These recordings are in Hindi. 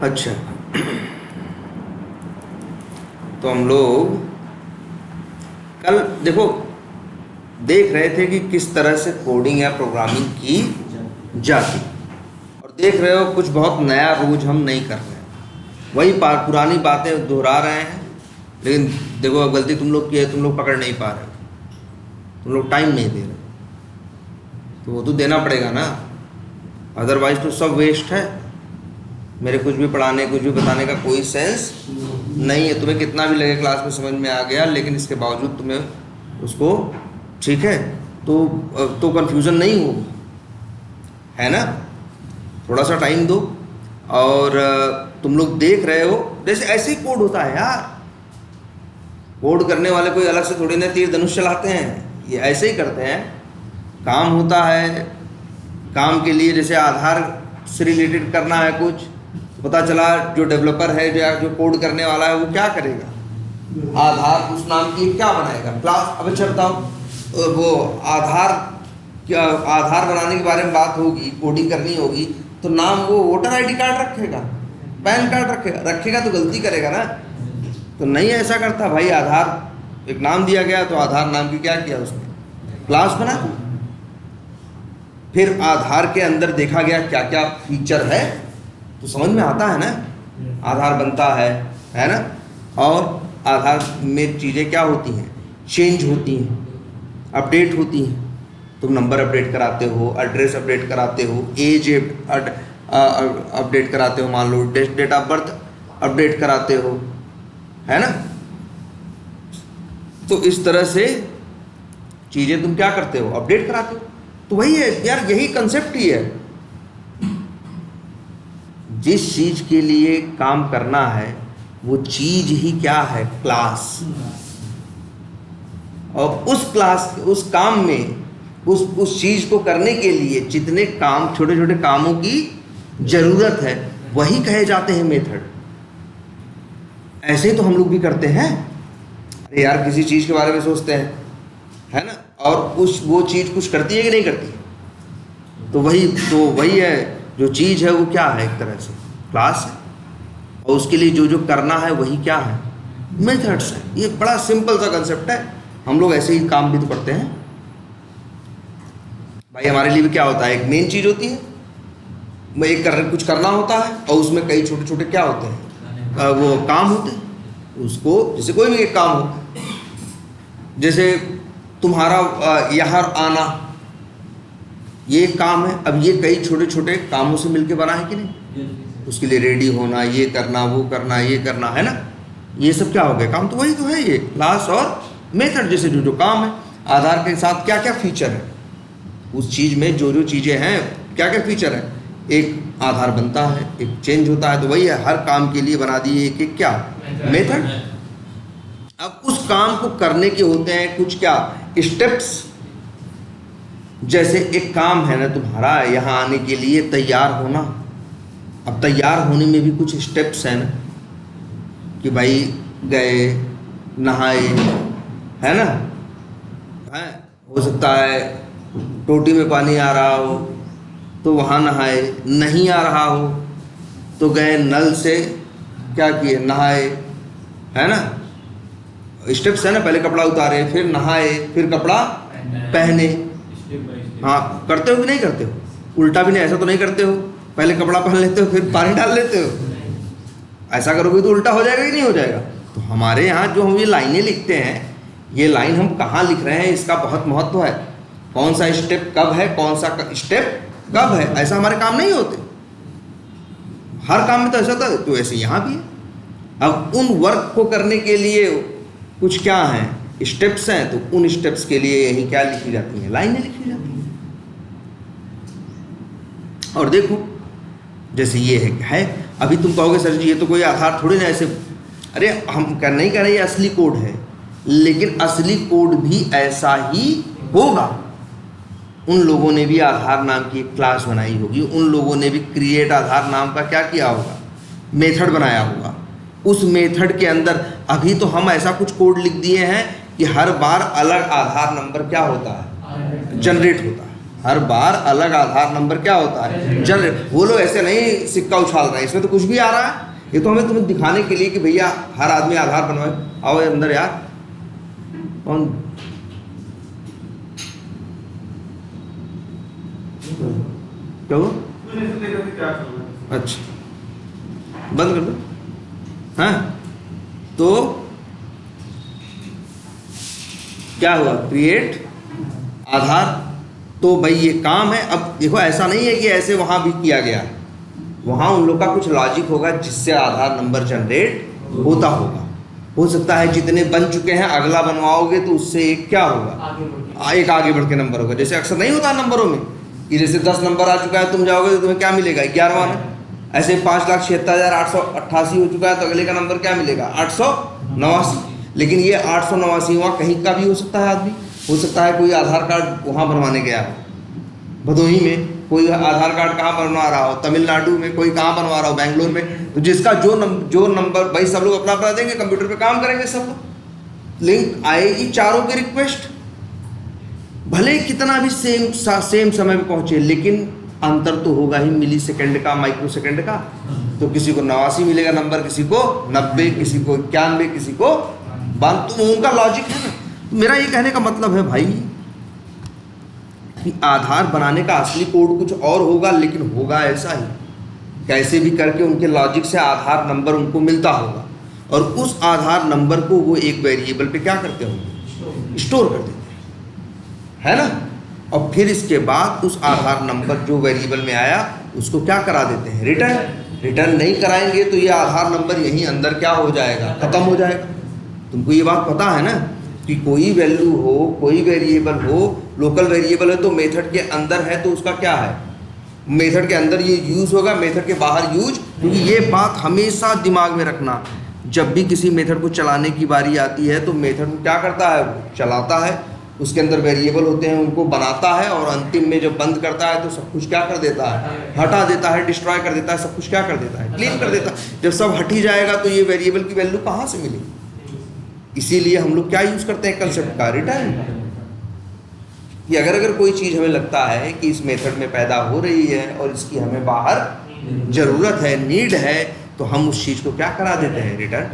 अच्छा, तो हम लोग कल देखो देख रहे थे कि किस तरह से कोडिंग या प्रोग्रामिंग की जाती, और देख रहे हो कुछ बहुत नया रोज हम नहीं कर रहे हैं, वही पुरानी बातें दोहरा रहे हैं। लेकिन देखो अब गलती तुम लोग की है, तुम लोग पकड़ नहीं पा रहे, तुम लोग टाइम नहीं दे रहे, तो वो तो देना पड़ेगा ना, अदरवाइज तो सब वेस्ट है। मेरे कुछ भी पढ़ाने कुछ भी बताने का कोई सेंस नहीं है। तुम्हें कितना भी लगे क्लास में समझ में आ गया, लेकिन इसके बावजूद तुम्हें उसको, ठीक है, तो कन्फ्यूज़न नहीं होगी, है ना। थोड़ा सा टाइम दो। और तुम लोग देख रहे हो जैसे ऐसे ही कोड होता है यार, कोड करने वाले कोई अलग से थोड़ी ना तीर धनुष चलाते हैं, ये ऐसे ही करते हैं। काम होता है, काम के लिए जैसे आधार से रिलेटेड करना है कुछ, पता चला जो डेवलपर है जो कोड करने वाला है वो क्या करेगा, आधार उस नाम की क्या बनाएगा क्लास। अब अच्छा बताओ, वो आधार क्या, आधार बनाने के बारे में बात होगी, कोडिंग करनी होगी, तो नाम वो वोटर आईडी कार्ड रखेगा, पैन कार्ड रखेगा तो गलती करेगा ना। तो नहीं ऐसा करता भाई, आधार एक नाम दिया गया तो आधार नाम की क्या किया उसने, क्लास बना दी। फिर आधार के अंदर देखा गया क्या क्या फीचर है, तो समझ में आता है ना, आधार बनता है ना। और आधार में चीज़ें क्या होती हैं, चेंज होती हैं, अपडेट होती हैं। तुम नंबर अपडेट कराते हो, एड्रेस अपडेट कराते हो, एज अपडेट कराते हो, मान लो डेट ऑफ बर्थ अपडेट कराते हो, है ना। तो इस तरह से चीज़ें तुम क्या करते हो, अपडेट कराते हो। तो वही है यार, यही कंसेप्ट ही है। जिस चीज के लिए काम करना है वो चीज ही क्या है, क्लास। और उस क्लास, उस काम में, उस चीज को करने के लिए जितने काम, छोटे छोटे कामों की जरूरत है, वही कहे जाते हैं मेथड। ऐसे ही तो हम लोग भी करते हैं। अरे यार किसी चीज के बारे में सोचते हैं, है ना, और वो चीज कुछ करती है कि नहीं करती है। तो वही है, जो चीज़ है वो क्या है, एक तरह से क्लास है, और उसके लिए जो जो करना है वही क्या है, मेथड्स है। ये बड़ा सिंपल सा कंसेप्ट है, हम लोग ऐसे ही काम भी तो करते हैं भाई। हमारे लिए भी क्या होता है, एक मेन चीज़ होती है, कुछ करना होता है, और उसमें कई छोटे छोटे क्या होते हैं, वो काम होते हैं। उसको जैसे कोई भी एक काम हो, जैसे तुम्हारा यहाँ आना, ये काम है। अब ये कई छोटे छोटे कामों से मिलके बना है कि नहीं। उसके लिए रेडी होना, ये करना, वो करना, ये करना, है ना। ये सब क्या हो गए, काम तो वही तो है, ये क्लास और मेथड। जैसे जो जो काम है, आधार के साथ क्या क्या फीचर है, उस चीज़ में जो जो चीज़ें हैं, क्या क्या फीचर है, एक आधार बनता है, एक चेंज होता है, तो वही है, हर काम के लिए बना दिए एक एक क्या, मेथड। अब उस काम को करने के होते हैं कुछ क्या स्टेप्स। जैसे एक काम है ना तुम्हारा, यहाँ आने के लिए तैयार होना। अब तैयार होने में भी कुछ स्टेप्स हैं ना, कि भाई गए, नहाए, है ना, है, हो सकता है टोटी में पानी आ रहा हो तो वहाँ नहाए, नहीं आ रहा हो तो गए नल से क्या किए, नहाए, है ना। स्टेप्स है ना, पहले कपड़ा उतारे, फिर नहाए, फिर कपड़ा पहने। हाँ, करते हो कि नहीं करते हो, उल्टा भी नहीं, ऐसा तो नहीं करते हो, पहले कपड़ा पहन लेते हो फिर पानी डाल लेते हो। ऐसा करोगे तो उल्टा हो जाएगा कि नहीं हो जाएगा। तो हमारे यहाँ जो हम ये लाइनें लिखते हैं, ये लाइन हम कहाँ लिख रहे हैं, इसका बहुत महत्व है। कौन सा स्टेप कब है, कौन सा स्टेप कब है, ऐसा हमारे काम नहीं होते। हर काम में तो ऐसा था, तो ऐसे यहाँ भी है। अब उन वर्क को करने के लिए कुछ क्या है, स्टेप्स हैं, तो उन स्टेप्स के लिए यही क्या लिखी जाती है, लाइनें लिखी जाती हैं। और देखो जैसे ये है अभी तुम कहोगे सर जी ये तो कोई आधार थोड़ी ना ऐसे, अरे हम नहीं कह रहे ये असली कोड है, लेकिन असली कोड भी ऐसा ही होगा। उन लोगों ने भी आधार नाम की एक क्लास बनाई होगी, उन लोगों ने भी क्रिएट आधार नाम का क्या किया होगा, मेथड बनाया होगा। उस मेथड के अंदर अभी तो हम ऐसा कुछ कोड लिख दिए हैं कि हर बार अलग आधार नंबर क्या होता है, जनरेट होता है। हर बार अलग आधार नंबर क्या होता है, जनरेट। वो लोग ऐसे नहीं सिक्का उछाल रहे हैं, इसमें तो कुछ भी आ रहा है। ये तो हमें तुम्हें दिखाने के लिए कि भैया हर आदमी आधार बनवाए। आओ अंदर यार, कौन क्या हुआ? अच्छा बंद कर दो। हाँ तो क्या हुआ, क्रिएट आधार। तो भाई ये काम है। अब देखो ऐसा नहीं है कि ऐसे वहां भी किया गया, वहां उन लोग का कुछ लॉजिक होगा जिससे आधार नंबर जनरेट होता होगा। हो सकता है जितने बन चुके हैं अगला बनवाओगे तो उससे एक क्या होगा, एक आगे बढ़ के नंबर होगा। जैसे अक्सर नहीं होता नंबरों में कि जैसे 10 नंबर आ चुका है, तुम जाओगे तो तुम्हें क्या मिलेगा, 11वां है। ऐसे 5,76,888 हो चुका है तो अगले का नंबर क्या मिलेगा, 889। लेकिन ये 889वां कहीं का भी हो सकता है आदमी। हो सकता है कोई आधार कार्ड वहाँ बनवाने गया हो, भदोही में कोई आधार कार्ड कहाँ बनवा रहा हो, तमिलनाडु में कोई कहाँ बनवा रहा हो, बेंगलोर में। तो जिसका जो नंबर, भाई सब लोग अपना अपना देंगे, कंप्यूटर पे काम करेंगे सब लोग, लिंक आएगी चारों की रिक्वेस्ट, भले कितना भी सेम समय पे पहुंचे, लेकिन अंतर तो होगा ही मिली सेकेंड का, माइक्रो सेकेंड का। तो किसी को 89 मिलेगा नंबर, किसी को 90, किसी को 91, किसी को 92। तो उनका लॉजिक है ना। मेरा ये कहने का मतलब है भाई कि आधार बनाने का असली कोड कुछ और होगा, लेकिन होगा ऐसा ही, कैसे भी करके उनके लॉजिक से आधार नंबर उनको मिलता होगा, और उस आधार नंबर को वो एक वेरिएबल पे क्या करते होंगे, स्टोर कर देते हैं, है ना। और फिर इसके बाद उस आधार नंबर जो वेरिएबल में आया उसको क्या करा देते हैं, रिटर्न। रिटर्न नहीं कराएंगे तो ये आधार नंबर यहीं अंदर क्या हो जाएगा, खत्म हो जाएगा। तुमको ये बात पता है ना कि कोई वैल्यू हो, कोई वेरिएबल हो, लोकल वेरिएबल है तो मेथड के अंदर है तो उसका क्या है, मेथड के अंदर ये यूज होगा, मेथड के बाहर यूज। क्योंकि ये बात हमेशा दिमाग में रखना, जब भी किसी मेथड को चलाने की बारी आती है तो मेथड को क्या करता है, चलाता है, उसके अंदर वेरिएबल होते हैं उनको बनाता है, और अंतिम में जब बंद करता है तो सब कुछ क्या कर देता है, हटा देता है, डिस्ट्रॉय कर देता है, सब कुछ क्या कर देता है, क्लीन कर देता है। जब सब हट ही जाएगा तो ये वेरिएबल की वैल्यू कहाँ से मिलेगी। इसीलिए हम लोग क्या यूज करते हैं कंसेप्ट का, रिटर्न। कि अगर कोई चीज़ हमें लगता है कि इस मेथड में पैदा हो रही है और इसकी हमें बाहर ज़रूरत है, नीड है, तो हम उस चीज़ को क्या करा देते हैं, रिटर्न।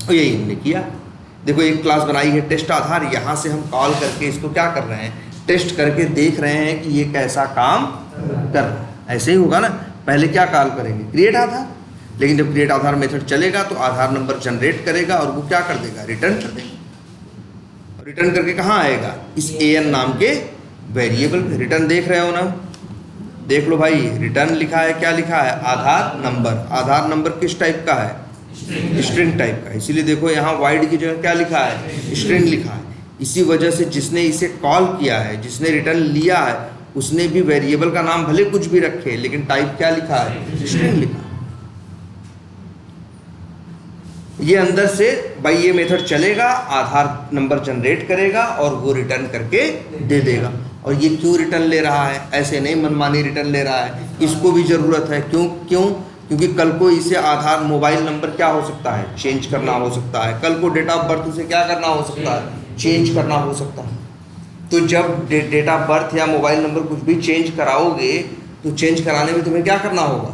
और यही हमने किया। देखो एक क्लास बनाई है टेस्ट आधार, यहाँ से हम कॉल करके इसको क्या कर रहे हैं, टेस्ट करके देख रहे हैं कि ये कैसा काम कर रहा है। ऐसे ही होगा ना, पहले क्या कॉल करेंगे, क्रिएट आधार, लेकिन जब क्रिएट आधार मेथड चलेगा तो आधार नंबर जनरेट करेगा और वो क्या कर देगा, रिटर्न कर देगा। रिटर्न करके कहाँ आएगा, इस an नाम के वेरिएबल पे। रिटर्न देख रहे हो ना, देख लो भाई, रिटर्न लिखा है, क्या लिखा है, आधार नंबर। आधार नंबर किस टाइप का है, स्ट्रिंग टाइप का। इसीलिए देखो यहाँ वाइड की जगह क्या लिखा है, स्ट्रिंग लिखा है। इसी वजह से जिसने इसे कॉल किया है, जिसने रिटर्न लिया है, उसने भी वेरिएबल का नाम भले कुछ भी रखे, लेकिन टाइप क्या लिखा है, स्ट्रिंग लिखा है। ये अंदर से भाई ये मेथड चलेगा, आधार नंबर जनरेट करेगा और वो रिटर्न करके दे देगा। और ये क्यों रिटर्न ले रहा है, ऐसे नहीं मनमानी रिटर्न ले रहा है, इसको भी ज़रूरत है। क्यों क्योंकि कल को इसे आधार मोबाइल नंबर क्या हो सकता है, चेंज करना हो सकता है। कल को डेट ऑफ बर्थ उसे क्या करना हो सकता है, चेंज करना हो सकता है। तो जब डेट ऑफ बर्थ या मोबाइल नंबर कुछ भी चेंज कराओगे तो चेंज कराने में तुम्हें क्या करना होगा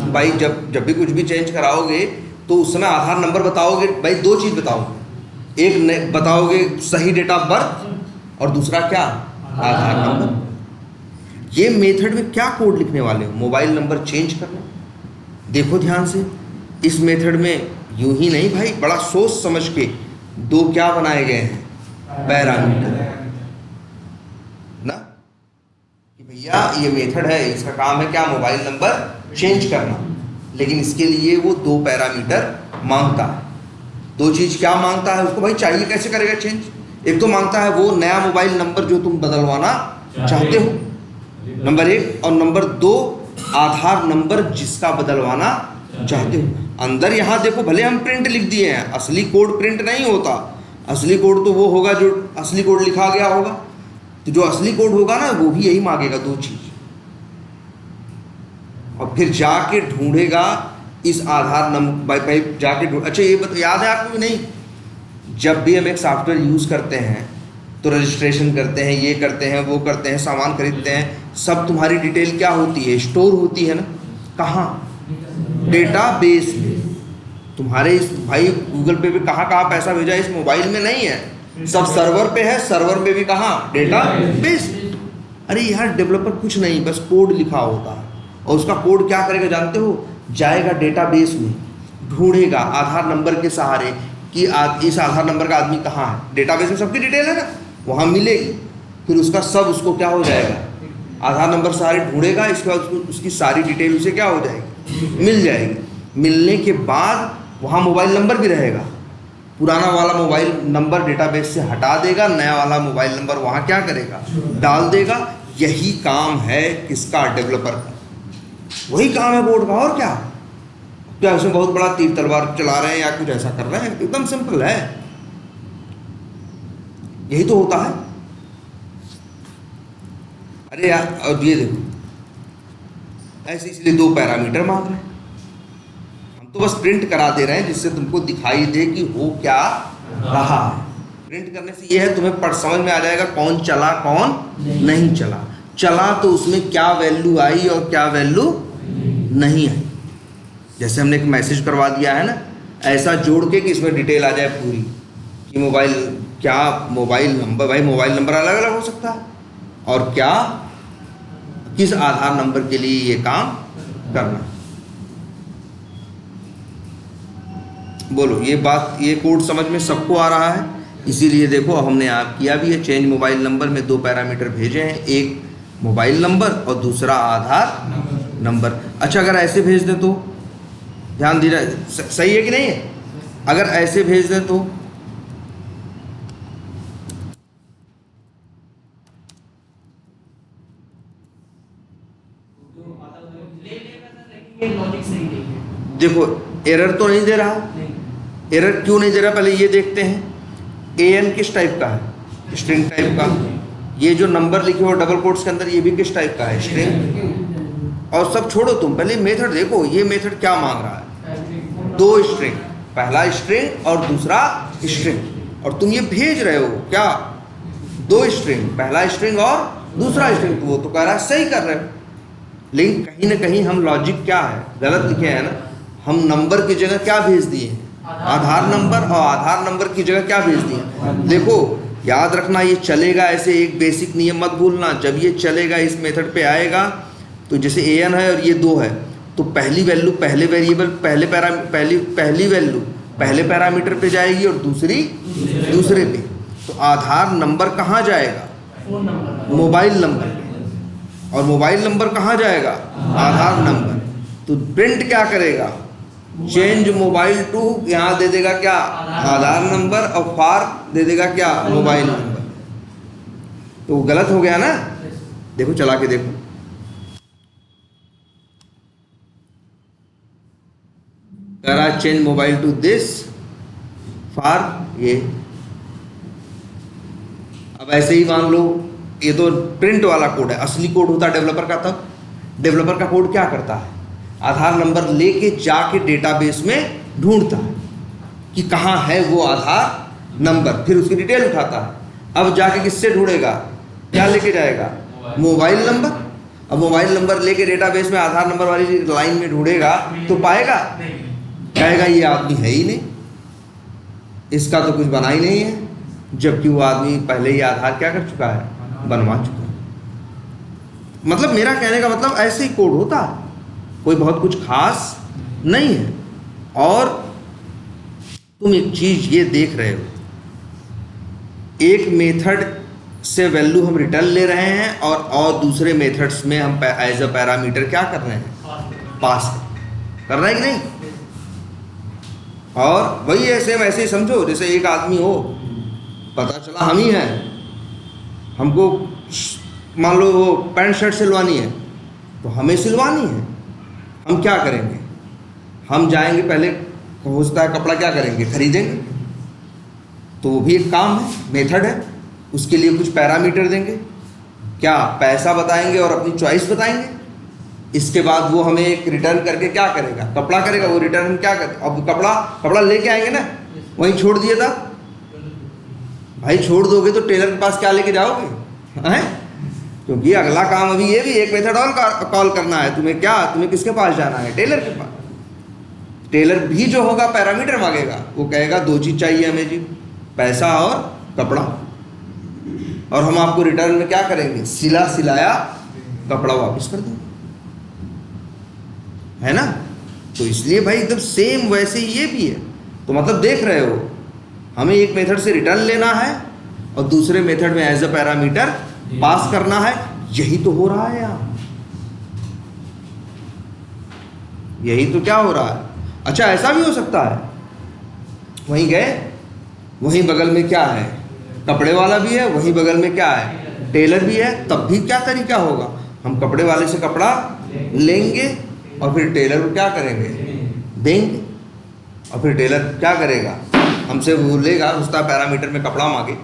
भाई, जब भी कुछ भी चेंज कराओगे तो उस समय आधार नंबर बताओगे। भाई दो चीज़ बताओगे, एक बताओगे सही डेट ऑफ बर्थ और दूसरा क्या, आधार नंबर। ये मेथड में क्या कोड लिखने वाले हो, मोबाइल नंबर चेंज करना। देखो ध्यान से, इस मेथड में यूं ही नहीं भाई, बड़ा सोच समझ के दो क्या बनाए गए हैं, पैरामीटर ना, कि भैया ये मेथड है, इसका काम है क्या, मोबाइल नंबर चेंज करना। लेकिन इसके लिए वो दो पैरामीटर मांगता है। दो चीज़ क्या मांगता है उसको, भाई चाहिए कैसे करेगा चेंज। एक तो मांगता है वो नया मोबाइल नंबर जो तुम बदलवाना चाहते हो, नंबर एक, और नंबर दो आधार नंबर जिसका बदलवाना चाहते हो। अंदर यहाँ देखो, भले हम प्रिंट लिख दिए हैं, असली कोड प्रिंट नहीं होता। असली कोड तो वो होगा जो असली कोड लिखा गया होगा। तो जो असली कोड होगा ना वो भी यही मांगेगा, दो चीज़। और फिर जाके ढूंढेगा इस आधार नंबर, भाई जाके अच्छा ये याद है आपको भी नहीं, जब भी हम एक सॉफ्टवेयर यूज़ करते हैं तो रजिस्ट्रेशन करते हैं, ये करते हैं, वो करते हैं, सामान खरीदते हैं, सब तुम्हारी डिटेल क्या होती है, स्टोर होती है ना। कहाँ? डेटाबेस में। तुम्हारे इस भाई गूगल पे भी कहाँ पैसा भेजा, इस मोबाइल में नहीं है, सब सर्वर पे है। सर्वर में भी कहाँ? डेटाबेस। अरे यार डेवलपर कुछ नहीं, बस कोड लिखा होता है, और उसका कोड क्या करेगा जानते हो? जाएगा डेटाबेस में, ढूंढेगा आधार नंबर के सहारे कि इस आधार नंबर का आदमी कहाँ है। डेटाबेस में सबकी डिटेल है ना, वहाँ मिलेगी। फिर उसका सब उसको क्या हो जाएगा? आधार नंबर सहारे ढूंढेगा, इसके बाद उसकी सारी डिटेल उसे क्या हो जाएगी? मिल जाएगी। मिलने के बाद वहाँ मोबाइल नंबर भी रहेगा। पुराना वाला मोबाइल नंबर डेटाबेस से हटा देगा, नया वाला मोबाइल नंबर वहाँ क्या करेगा? डाल देगा। यही काम है किसका? डेवलपर का। वही काम है कोड का, और क्या? क्या उसमें बहुत बड़ा तीर तलवार चला रहे हैं या कुछ ऐसा कर रहे हैं? एकदम सिंपल है, यही तो होता है। अरे यार, और ये देखो ऐसे, इसलिए 2 पैरामीटर मांग रहे हैं। हम तो बस प्रिंट करा दे रहे हैं जिससे तुमको दिखाई दे कि हो क्या रहा है। प्रिंट करने से ये है तुम्हें पढ़ समझ में आ जाएगा कौन चला कौन नहीं चला। चला तो उसमें क्या वैल्यू आई और क्या वैल्यू नहीं आई। जैसे हमने एक मैसेज करवा दिया है ना, ऐसा जोड़ के कि इसमें डिटेल आ जाए पूरी कि मोबाइल क्या, मोबाइल नंबर, भाई मोबाइल नंबर अलग अलग हो सकता है, और क्या किस आधार नंबर के लिए ये काम करना। बोलो ये बात, ये कोड समझ में सबको आ रहा है? इसीलिए देखो हमने आप किया भी है, चेंज मोबाइल नंबर में 2 पैरामीटर भेजे हैं, एक मोबाइल नंबर और दूसरा आधार नंबर। अच्छा अगर ऐसे भेज दे तो ध्यान दीजिए, सही है कि नहीं है? अगर ऐसे भेज दे तो देखो एरर तो नहीं दे रहा। एरर क्यों नहीं दे रहा पहले ये देखते हैं। एन किस टाइप का है? स्ट्रिंग टाइप का। ये जो नंबर लिखे हो डबल कोट्स के अंदर, ये भी किस टाइप का है? स्ट्रिंग। और सब छोड़ो, तुम पहले मेथड देखो, ये मेथड क्या मांग रहा है? 2 स्ट्रिंग, पहला स्ट्रिंग और दूसरा स्ट्रिंग। और तुम ये भेज रहे हो क्या? 2 स्ट्रिंग, पहला स्ट्रिंग और दूसरा स्ट्रिंग। वो तो कह रहा है सही कर रहे हो, लेकिन कहीं ना कहीं हम लॉजिक क्या है गलत लिखे हैं ना। हम नंबर की जगह क्या भेज दिए हैं? आधार नंबर। और आधार नंबर की जगह क्या भेज दिए? देखो याद रखना, ये चलेगा ऐसे, एक बेसिक नियम मत भूलना। जब ये चलेगा इस मेथड पे आएगा तो जैसे an है और ये 2 है, तो पहली वैल्यू पहले वेरिएबल पहली वैल्यू पहले पैरामीटर पे जाएगी और दूसरी दूसरे पे। तो आधार नंबर कहाँ जाएगा? मोबाइल नंबर पे। और मोबाइल नंबर कहाँ जाएगा? आधार नंबर। तो प्रिंट क्या करेगा? चेंज मोबाइल टू, यहाँ दे देगा क्या? आधार नंबर, और फार दे देगा क्या? Mobile number. तो वो गलत हो गया ना। देखो चला के देखो, कह रहा है change mobile to this for ये। अब ऐसे ही मान लो, ये तो प्रिंट वाला कोड है, असली कोड होता है डेवलपर का। तब डेवलपर का कोड क्या करता है? आधार नंबर लेके जाके डेटाबेस में ढूंढता है कि कहाँ है वो आधार नंबर, फिर उसकी डिटेल उठाता है। अब जाके किससे ढूंढेगा? क्या लेके जाएगा? Mobile number. अब मोबाइल नंबर लेके डेटाबेस में आधार नंबर वाली लाइन में ढूंढेगा तो पाएगा? कहेगा ये आदमी है ही नहीं, इसका तो कुछ बना ही नहीं है, जबकि वो आदमी पहले ही आधार क्या कर चुका है? बनवा चुका है। मतलब मेरा कहने का मतलब ऐसे ही कोड होता है, कोई बहुत कुछ खास नहीं है। और तुम एक चीज ये देख रहे हो, एक मेथड से वैल्यू हम रिटर्न ले रहे हैं और दूसरे मेथड्स में हम एज अ पैरामीटर क्या कर रहे हैं? पास कर रहे हैं कि नहीं? और वही ऐसे वैसे ही समझो, जैसे एक आदमी हो, पता चला हम ही हैं, हमको मान लो वो पैंट शर्ट सिलवानी है, तो हमें सिलवानी है। हम क्या करेंगे? हम जाएंगे पहले, हो सकता है कपड़ा क्या करेंगे? खरीदेंगे। तो वो भी एक काम है, मेथड है। उसके लिए कुछ पैरामीटर देंगे, क्या पैसा बताएंगे और अपनी चॉइस बताएंगे। इसके बाद वो हमें एक रिटर्न करके क्या करेगा? कपड़ा करेगा। वो रिटर्न हम क्या करते? अब कपड़ा लेके आएंगे ना, वहीं छोड़ दिया था, भाई छोड़ दोगे तो टेलर के पास क्या लेके जाओगे हैं? क्योंकि अगला काम अभी ये भी एक मेथड और कॉल करना है तुम्हें। क्या तुम्हें किसके पास जाना है? टेलर के पास। टेलर भी जो होगा पैरामीटर मांगेगा, वो कहेगा दो चीज चाहिए हमें जी, पैसा और कपड़ा, और हम आपको रिटर्न में क्या करेंगे? सिलाया कपड़ा वापस कर देंगे, है ना। तो इसलिए भाई एकदम सेम वैसे ही ये भी है। तो मतलब देख रहे हो, हमें एक मेथड से रिटर्न लेना है और दूसरे मेथड में एज अ पैरामीटर पास करना है। यही तो हो रहा है यहाँ, यही तो क्या हो रहा है। अच्छा ऐसा भी हो सकता है, वहीं गए, वहीं बगल में क्या है? कपड़े वाला भी है, वहीं बगल में क्या है? टेलर भी है। तब भी क्या तरीका होगा? हम कपड़े वाले से कपड़ा लेंगे और फिर टेलर को क्या करेंगे? देंगे। और फिर टेलर क्या करेगा? हमसे वो लेगा, उसका पैरामीटर में कपड़ा मांगे,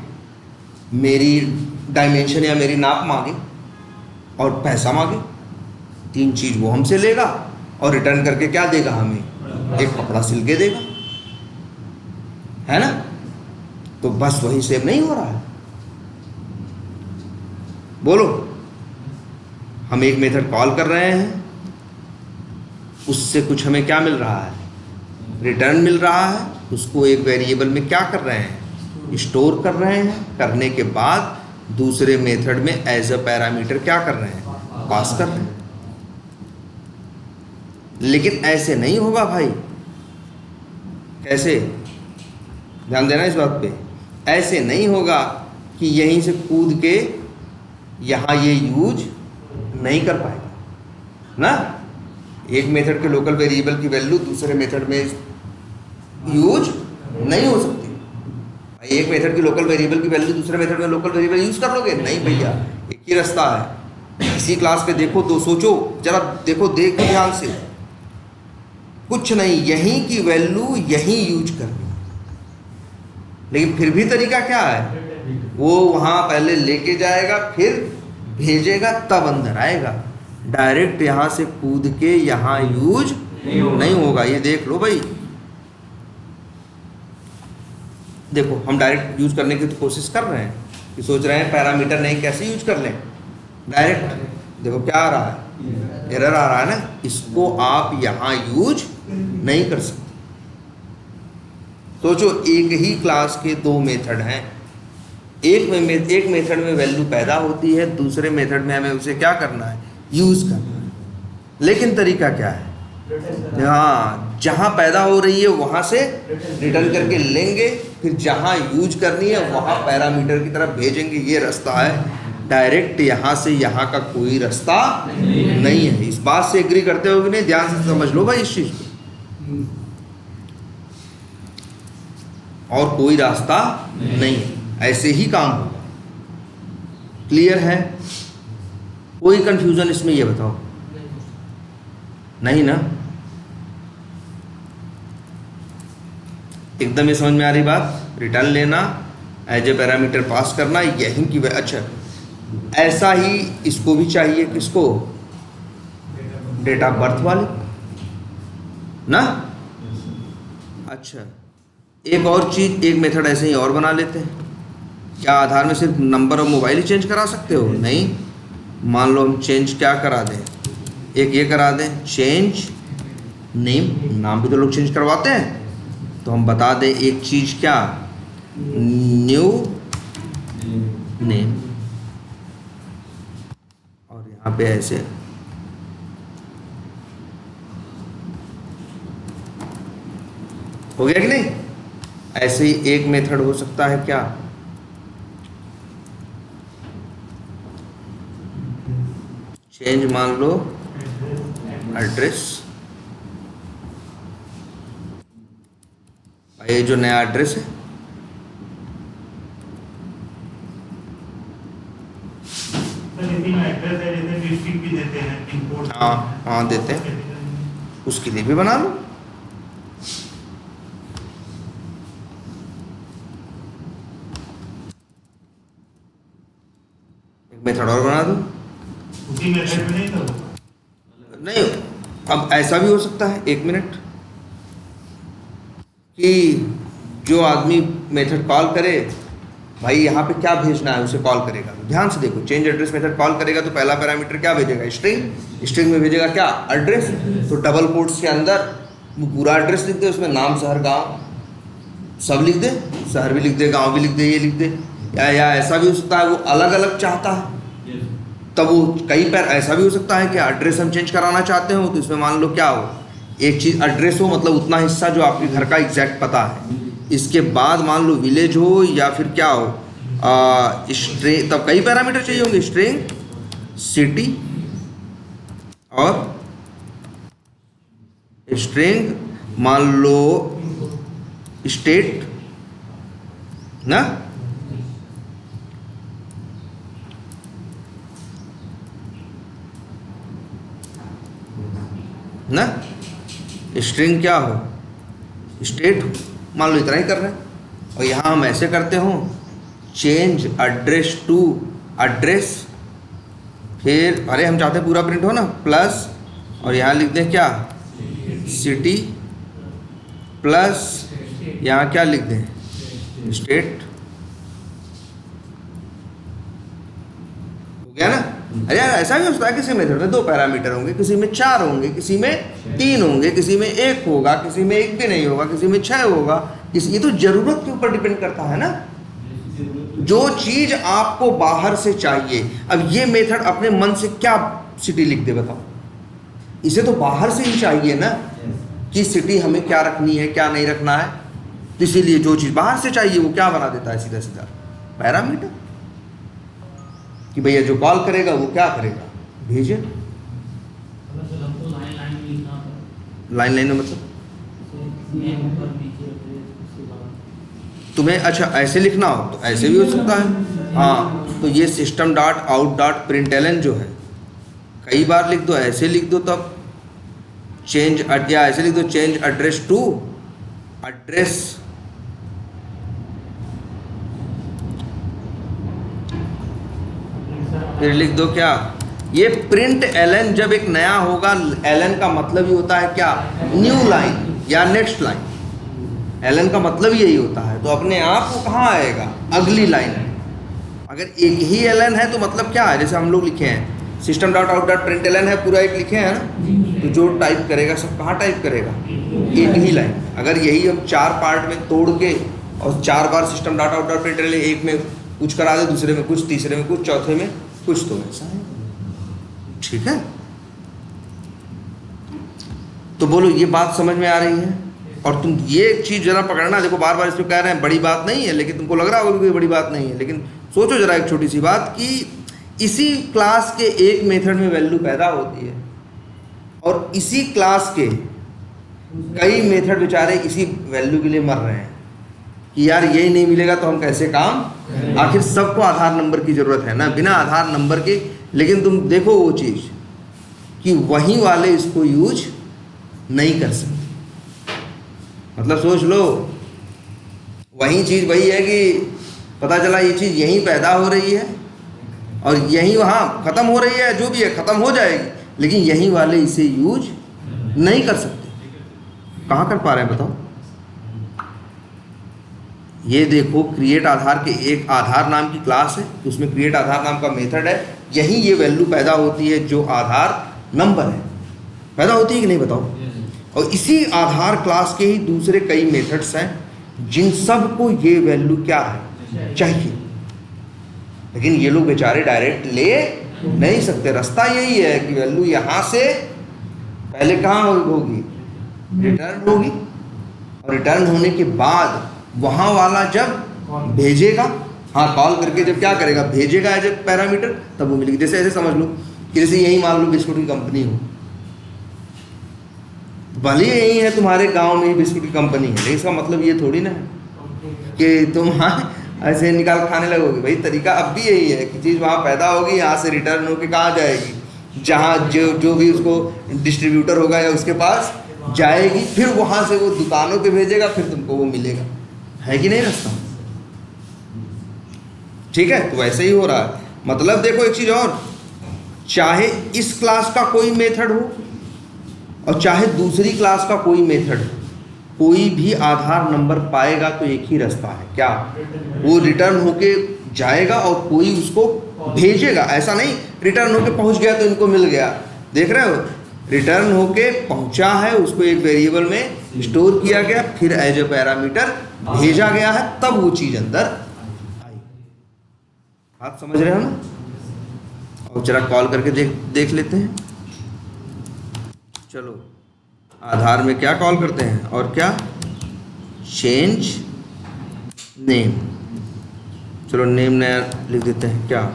मेरी डायमेंशन या मेरी नाप मांगे और पैसा मांगे। तीन चीज वो हमसे लेगा और रिटर्न करके क्या देगा हमें? एक कपड़ा सिल के देगा, है ना। तो बस वही सेम नहीं हो रहा है? बोलो, हम एक मेथड कॉल कर रहे हैं, उससे कुछ हमें क्या मिल रहा है? रिटर्न मिल रहा है। उसको एक वेरिएबल में क्या कर रहे हैं? स्टोर कर रहे हैं। करने के बाद दूसरे मेथड में एज अ पैरामीटर क्या कर रहे हैं? पास कर रहे हैं। लेकिन ऐसे नहीं होगा भाई। कैसे? ध्यान देना इस बात पे। ऐसे नहीं होगा कि यहीं से कूद के यहां ये यूज नहीं कर पाएगा ना। एक मेथड के लोकल वेरिएबल की वैल्यू दूसरे मेथड में यूज नहीं हो सकती। भाई एक मेथड की लोकल वेरिएबल की वैल्यू दूसरे मेथड में लोकल वेरिएबल यूज कर लोगे? नहीं भैया, एक ही रास्ता है। इसी क्लास पे देखो तो सोचो जरा, देखो ध्यान से, कुछ नहीं, यहीं की वैल्यू यहीं यूज करनी। लेकिन फिर भी तरीका क्या है? वो वहां पहले लेके जाएगा, फिर भेजेगा, तब अंदर आएगा। डायरेक्ट यहां से कूद के यहां यूज नहीं होगा। ये देख लो भाई, देखो हम डायरेक्ट यूज करने की तो कोशिश कर रहे हैं कि सोच रहे हैं पैरामीटर नहीं, कैसे यूज कर लें डायरेक्ट। देखो क्या आ रहा है? एरर आ रहा है ना। इसको आप यहां यूज नहीं कर सकते। सोचो, एक ही क्लास के दो मेथड हैं, एक मेथड में वैल्यू पैदा होती है, दूसरे मेथड में हमें उसे क्या करना है? यूज करना है। लेकिन तरीका क्या है? हाँ, जहां पैदा हो रही है वहां से रिटर्न करके लेंगे, फिर जहां यूज करनी है वहां पैरामीटर की तरफ भेजेंगे। ये रास्ता है। डायरेक्ट यहां से यहां का कोई रास्ता नहीं है। इस बात से एग्री करते हो कि नहीं? ध्यान से समझ लो भाई इस चीज को। और कोई रास्ता नहीं है, ऐसे ही काम होगा। क्लियर है? कोई कंफ्यूजन इसमें? ये बताओ, नहीं ना? एकदम ये समझ में आ रही बात? रिटर्न लेना, एज ए पैरामीटर पास करना, यही की। अच्छा, ऐसा ही इसको भी चाहिए। किसको? डेट ऑफ बर्थ वाले ना। अच्छा, एक और चीज, एक मेथड ऐसे ही और बना लेते हैं। क्या आधार में सिर्फ नंबर और मोबाइल ही चेंज करा सकते हो? नहीं। मान लो हम चेंज क्या करा दें, एक ये करा दें, चेंज नेम। नाम भी तो लोग चेंज करवाते हैं। तो हम बता दें एक चीज, क्या? New name. और यहाँ पे ऐसे हो गया कि नहीं? ऐसे ही एक मेथड हो सकता है, क्या? चेंज, मान लो एड्रेस। ये जो नया एड्रेस है, हाँ देते हैं, उसके लिए भी बना लो। एक मेथड और बना दो। उसी मेथड में नहीं, अब ऐसा भी हो सकता है, एक मिनट, कि जो आदमी मेथड कॉल करे भाई यहाँ पे क्या भेजना है उसे कॉल करेगा। ध्यान से देखो, चेंज एड्रेस मेथड कॉल करेगा तो पहला पैरामीटर क्या भेजेगा, स्ट्रिंग। स्ट्रिंग में भेजेगा क्या, एड्रेस। तो डबल कोट्स के अंदर वो पूरा एड्रेस लिख दे, उसमें नाम, शहर, गांव सब लिख दे, शहर भी लिख दे, गांव भी लिख दे, ये लिख दे। या ऐसा भी हो सकता है वो अलग अलग चाहता है, तब वो कई पैर ऐसा भी हो सकता है कि एड्रेस हम चेंज कराना चाहते हो, तो इसमें मान लो क्या हो, एक चीज़ एड्रेस हो मतलब उतना हिस्सा जो आपके घर का एग्जैक्ट पता है, इसके बाद मान लो विलेज हो या फिर क्या हो स्ट्रिंग, तब कई पैरामीटर चाहिए होंगे, स्ट्रिंग, सिटी और स्ट्रिंग मान लो स्टेट ना, ना स्ट्रिंग क्या हो, स्टेट हो, मान लो इतना ही कर रहे हैं। और यहाँ हम ऐसे करते हो, चेंज एड्रेस टू एड्रेस, फिर अरे हम चाहते हैं पूरा प्रिंट हो ना, प्लस और यहाँ लिख दें क्या, सिटी, प्लस यहाँ क्या लिख दें, स्टेट। हो गया ना। अरे यार ऐसा भी हो सकता है किसी मेथड में 2 पैरामीटर होंगे, किसी में 4 होंगे, किसी में 3 होंगे, किसी में 1 होगा, किसी में 1 भी नहीं होगा, किसी में 6 होगा, ये तो जरूरत के ऊपर डिपेंड करता है ना, जो चीज आपको बाहर से चाहिए। अब ये मेथड अपने मन से क्या सिटी लिख दे बताओ, इसे तो बाहर से ही चाहिए ना कि सिटी हमें क्या रखनी है क्या नहीं रखना है, तो इसीलिए जो चीज बाहर से चाहिए वो क्या बना देता है, सीधा सीधा पैरामीटर, कि भैया जो कॉल करेगा वो क्या करेगा, भेजे। लाइन लाइन में मतलब तुम्हें अच्छा ऐसे लिखना हो तो ऐसे भी हो सकता है। हाँ तो ये system dot out dot println जो है, कई बार लिख दो, ऐसे लिख दो, तब चेंज या ऐसे लिख दो, चेंज एड्रेस टू एड्रेस, फिर लिख दो क्या, ये प्रिंट एलन जब एक नया होगा, एलन का मतलब ही होता है क्या, न्यू लाइन या नेक्स्ट लाइन, एलन का मतलब यही होता है, तो अपने आप वो कहाँ आएगा, अगली लाइन। अगर एक ही एलन है तो मतलब क्या है, जैसे हम लोग लिखे हैं system dot out dot println है, पूरा एक लिखे हैं ना, तो जो टाइप करेगा सब कहाँ टाइप करेगा, एक ही लाइन। अगर यही हम 4 पार्ट में तोड़ के और 4 बार system dot out dot println, एक में कुछ करा दे, दूसरे में कुछ, तीसरे में कुछ, चौथे में कुछ, तो ऐसा है, ठीक है। तो बोलो ये बात समझ में आ रही है। और तुम ये चीज़ जरा पकड़ना, देखो बार बार इसमें कह रहे हैं बड़ी बात नहीं है, लेकिन तुमको लग रहा होगा कोई बड़ी बात नहीं है, लेकिन सोचो जरा एक छोटी सी बात कि इसी क्लास के एक मेथड में वैल्यू पैदा होती है और इसी क्लास के कई मेथड बेचारे इसी वैल्यू के लिए मर रहे हैं कि यार यही नहीं मिलेगा तो हम कैसे काम, आखिर सबको आधार नंबर की ज़रूरत है ना, बिना आधार नंबर के। लेकिन तुम देखो वो चीज़ कि वहीं वाले इसको यूज नहीं कर सकते, मतलब सोच लो वही चीज़ वही है कि पता चला ये चीज़ यहीं पैदा हो रही है और यहीं वहाँ ख़त्म हो रही है, जो भी है ख़त्म हो जाएगी, लेकिन यहीं वाले इसे यूज नहीं कर सकते। कहाँ कर पा रहे हैं बताओ। ये देखो क्रिएट आधार के एक आधार नाम की क्लास है, उसमें क्रिएट आधार नाम का मेथड है, यहीं ये वैल्यू पैदा होती है जो आधार नंबर है, पैदा होती है कि नहीं बताओ। और इसी आधार क्लास के ही दूसरे कई मेथड्स हैं जिन सब को ये वैल्यू क्या है चाहिए, लेकिन ये लोग बेचारे डायरेक्ट ले नहीं सकते। रास्ता यही है कि वैल्यू यहाँ से पहले कहाँ होगी, रिटर्न होगी, और रिटर्न होने के बाद वहाँ वाला जब भेजेगा, हाँ कॉल करके जब क्या करेगा, भेजेगा एज ए पैरामीटर, तब वो मिलेगी। जैसे ऐसे समझ लो कि जैसे यही मान लो बिस्कुट की कंपनी हो, भले यही है तुम्हारे गांव में ही बिस्कुट की कंपनी है, लेकिन इसका मतलब ये थोड़ी ना है कि तुम हाँ ऐसे निकाल खाने लगोगे। भाई तरीका अब भी यही है कि चीज़ वहाँ पैदा होगी, यहाँ से रिटर्न होकर कहाँ जाएगी, जहाँ जो भी उसको डिस्ट्रीब्यूटर होगा या उसके पास जाएगी, फिर वहाँ से वो दुकानों पे भेजेगा, फिर तुमको वो मिलेगा, है कि नहीं रास्ता। ठीक है, तो वैसे ही हो रहा है। मतलब देखो एक चीज़ और, चाहे इस क्लास का कोई मेथड हो और चाहे दूसरी क्लास का कोई मेथड हो, कोई भी आधार नंबर पाएगा तो एक ही रास्ता है, क्या? वो रिटर्न होके जाएगा और कोई उसको भेजेगा। ऐसा नहीं रिटर्न होके पहुंच गया तो इनको मिल गया, देख रहे हो, रिटर्न होके पहुंचा है, उसको एक वेरिएबल में स्टोर किया गया, फिर एज ए पैरामीटर भेजा गया है, तब वो चीज अंदर आई। आप समझ रहे हो ना? और जरा कॉल करके देख लेते हैं। चलो, आधार में क्या कॉल करते हैं और क्या? Change name. चलो नेम नया लिख देते हैं, क्या?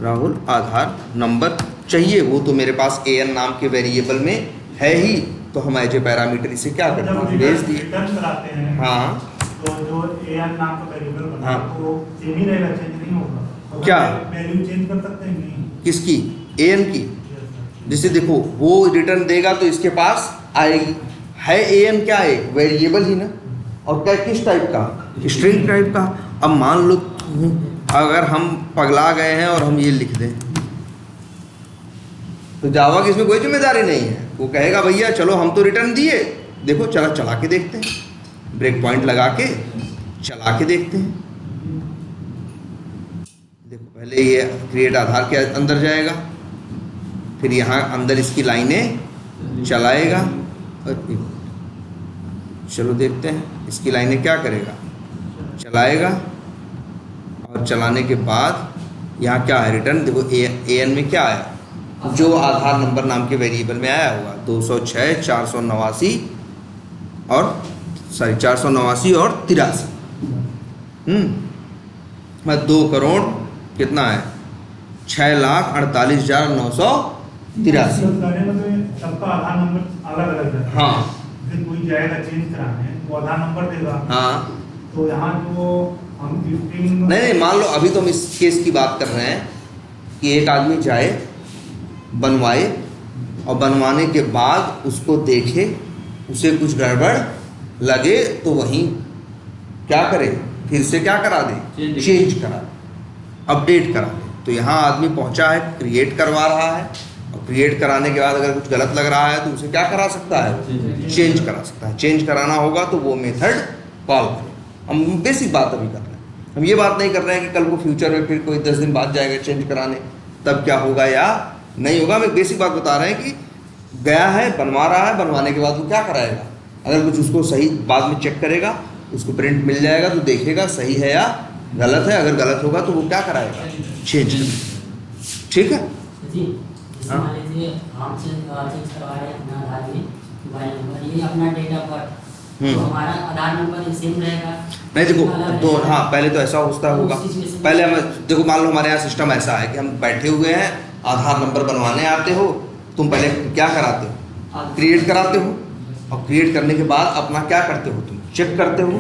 राहुल। आधार नंबर चाहिए, वो तो मेरे पास AN नाम के वेरिएबल में है ही, तो हम एज ए पैरामीटर इसे क्या करते हैं, भेज दिए। हाँ, तो जो AN नाम का वेरिएबल बना हाँ, वो सेम ही रहेगा, चेंज नहीं होगा। क्या वैल्यू चेंज कर सकते हैं? नहीं। किसकी? AN की। जैसे देखो, वो रिटर्न देगा तो इसके पास आएगी, है AN क्या है? वेरिएबल ही ना। और क्या, किस टाइप का? स्ट्रिंग टाइप का। अब मान लो अगर हम पगला गए हैं और हम ये लिख दें, तो जावा की इसमें कोई जिम्मेदारी नहीं है। वो कहेगा भैया चलो हम तो रिटर्न दिए, देखो चला के देखते हैं, ब्रेक पॉइंट लगा के चला के देखते हैं। देखो, पहले ये क्रिएट आधार के अंदर जाएगा, फिर यहाँ अंदर इसकी लाइनें चलाएगा, और चलो देखते हैं इसकी लाइनें क्या करेगा, चलाएगा, और चलाने के बाद यहाँ क्या है, रिटर्न। देखो AN में क्या आया, जो आधार नंबर नाम के वेरिएबल में आया होगा, 206 489 और 489 और 83। 2 करोड़ कितना है, 6,48,983। सबका आधार नंबर अलग अलग है। हाँ, फिर कोई जाएगा चेंज कराने, वो आधार नंबर देगा। हाँ, तो यहाँ जो हम नहीं, मान लो अभी तो हम इस केस की बात कर रहे हैं कि एक आदमी जाए, बनवाए, और बनवाने के बाद उसको देखे, उसे कुछ गड़बड़ लगे तो वहीं क्या करे, फिर से क्या करा दे, चेंज करा दे, अपडेट करा दे। तो यहाँ आदमी पहुँचा है, क्रिएट करवा रहा है, और क्रिएट कराने के बाद अगर कुछ गलत लग रहा है तो उसे क्या करा सकता है, चेंज करा सकता है। चेंज कराना होगा तो वो मेथड कॉल करें। हम बेसिक बात अभी कर रहे हैं, हम ये बात नहीं कर रहे हैं कि कल को फ्यूचर में फिर कोई 10 दिन बाद जाएगा चेंज कराने, तब क्या होगा या नहीं होगा। हम एक बेसिक बात बता रहे हैं कि गया है, बनवा रहा है, बनवाने के बाद वो क्या कराएगा, अगर कुछ उसको सही बाद में चेक करेगा, उसको प्रिंट मिल जाएगा तो देखेगा सही है या गलत है। अगर गलत होगा तो वो क्या कराएगा, चेंज करेगा। ठीक है जी। मान लीजिए हम चेंज करवा रहे हैं अपना आधार में मोबाइल नंबर, ये अपना डेट ऑफ बर्थ, तो हमारा आधार नंबर सेम रहेगा? नहीं, देखो तो हाँ, पहले तो ऐसा होता होगा। पहले हम देखो, मान लो हमारे यहाँ सिस्टम ऐसा है कि हम बैठे हुए हैं, आधार नंबर बनवाने आते हो, तुम पहले क्या कराते हो, क्रिएट कराते हो, और क्रिएट करने के बाद अपना क्या करते हो, तुम चेक करते हो।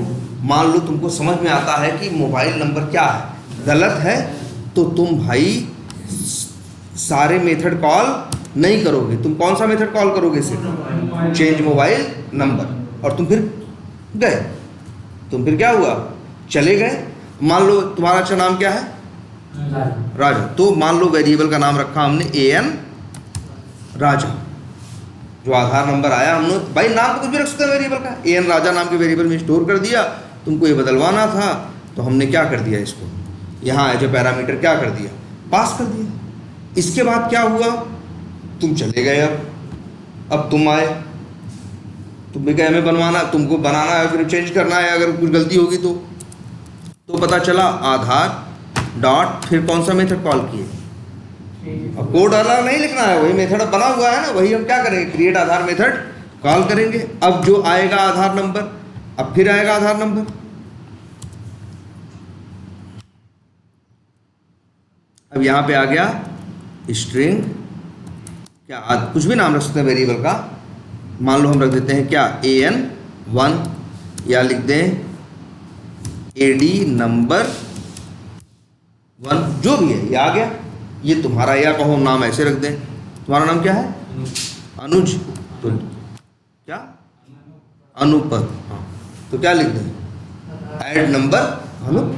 मान लो तुमको समझ में आता है कि मोबाइल नंबर क्या है, गलत है, तो तुम भाई सारे मेथड कॉल नहीं करोगे। तुम कौन सा मेथड कॉल करोगे, सिर्फ चेंज मोबाइल नंबर, और तुम फिर गए, तुम फिर क्या हुआ, चले गए। मान लो तुम्हारा अच्छा नाम क्या है, राजा, तो मान लो वेरिएबल का नाम रखा हमने AN राजा। जो आधार नंबर आया, हमने भाई नाम तो कुछ भी रख सकते हैं वेरिएबल का, AN राजा नाम के वेरिएबल में स्टोर कर दिया। तुमको ये बदलवाना था तो हमने क्या कर दिया, इसको यहाँ एज ए पैरामीटर क्या कर दिया, पास कर दिया। इसके बाद क्या हुआ, तुम चले गए, अब तुम आए, तुम भी कहे हमें बनवाना, तुमको बनाना है, फिर चेंज करना है, अगर कुछ गलती होगी तो पता चला आधार डॉट, फिर कौन सा मेथड कॉल किए, अब कोड अलग नहीं लिखना है, वही मेथड बना हुआ है ना, वही हम क्या करेंगे, क्रिएट आधार मेथड कॉल करेंगे। अब जो आएगा आधार नंबर, अब फिर आएगा आधार नंबर, अब यहाँ पे आ गया स्ट्रिंग, क्या कुछ भी नाम रख सकते हैं वेरिएबल का। मान लो हम रख देते हैं क्या, AN1, या लिख दें AD नंबर 1, जो भी है ये आ गया। ये तुम्हारा, या कहो नाम ऐसे रख दें, तुम्हारा नाम क्या है, अनुज, तो क्या अनुपद, हाँ, तो क्या लिख दें, ऐड नंबर अनुप।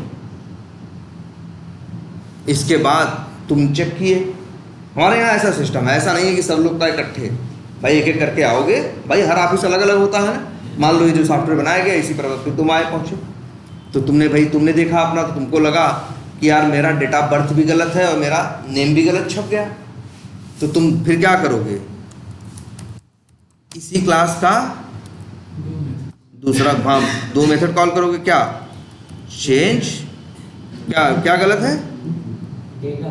इसके बाद तुम चेक किए, हमारे यहाँ ऐसा सिस्टम है, ऐसा नहीं है कि सब लोग का इकट्ठे, भाई एक एक करके आओगे, भाई हर ऑफिस अलग अलग होता है, मान लो ये जो सॉफ्टवेयर बनाया गया इसी पर फिर तुम आए पहुँचे, तो तुमने देखा अपना, तो तुमको लगा कि यार मेरा डेट ऑफ बर्थ भी गलत है और मेरा नेम भी गलत छप गया, तो तुम फिर क्या करोगे? इसी क्लास का दूसरा दो मेथड कॉल करोगे। क्या चेंज, क्या गलत है? डेट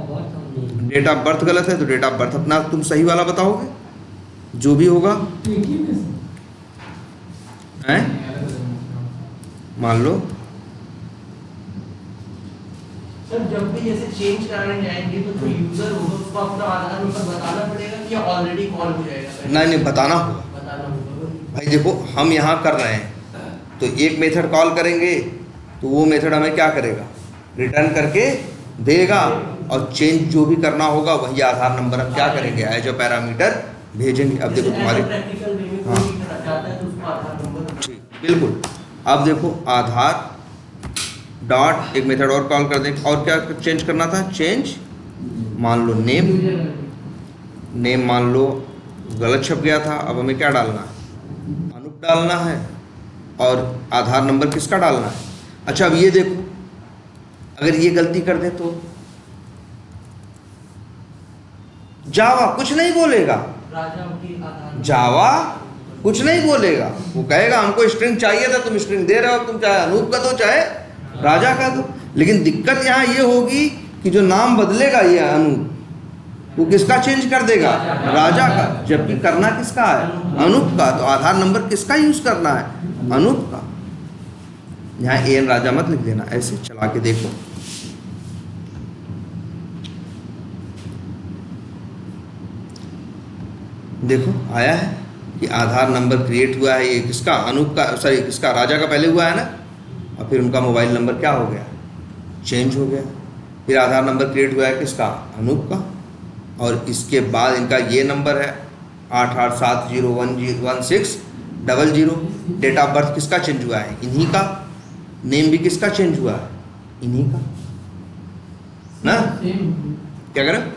ऑफ बर्थ गलत है, तो डेट ऑफ बर्थ अपना तुम सही वाला बताओगे, जो भी होगा हैं। मान लो सर जब भी जैसे चेंज कराने जाएंगे तो जो यूजर होगा उसको अपना आधार नंबर बताना पड़ेगा कि ऑलरेडी कॉल हो जाएगा? नहीं, बताना होगा भाई। देखो हम यहाँ कर रहे हैं, तो एक मेथड कॉल करेंगे तो वो मेथड हमें क्या करेगा? रिटर्न करके देगा, और चेंज जो भी करना होगा वही आधार नंबर हम क्या करेंगे? एज अ पैरामीटर भेजेंगे। अब देखो तुम्हारी ठीक बिल्कुल। अब देखो आधार डॉट एक मेथड और कॉल कर दें, और क्या चेंज करना था? चेंज मान लो नेम मान लो गलत छप गया था, अब हमें क्या डालना है? अनूप डालना है, और आधार नंबर किसका डालना है? अच्छा अब ये देखो, अगर ये गलती कर दे तो जावा कुछ नहीं बोलेगा, जावा कुछ नहीं बोलेगा, वो कहेगा हमको स्ट्रिंग चाहिए था, तुम स्ट्रिंग दे रहे हो, तुम चाहे अनूप का दो चाहे राजा का दो। लेकिन दिक्कत यहाँ ये होगी कि जो नाम बदलेगा ये अनूप, वो किसका चेंज कर देगा? राजा का, जबकि करना किसका है? अनूप का। तो आधार नंबर किसका यूज करना है? अनूप का। यहाँ एन राजा मत लिख देना, ऐसे चला के देखो। देखो आया है कि आधार नंबर क्रिएट हुआ है, ये किसका? अनूप का, सॉरी किसका? राजा का पहले हुआ है ना, और फिर उनका मोबाइल नंबर क्या हो गया? चेंज हो गया। फिर आधार नंबर क्रिएट हुआ है किसका? अनूप का, और इसके बाद इनका ये नंबर है 88701600। डेट ऑफ बर्थ किसका चेंज हुआ है? इन्हीं का। नेम भी किसका चेंज हुआ है? इन्हीं का ना। क्या करें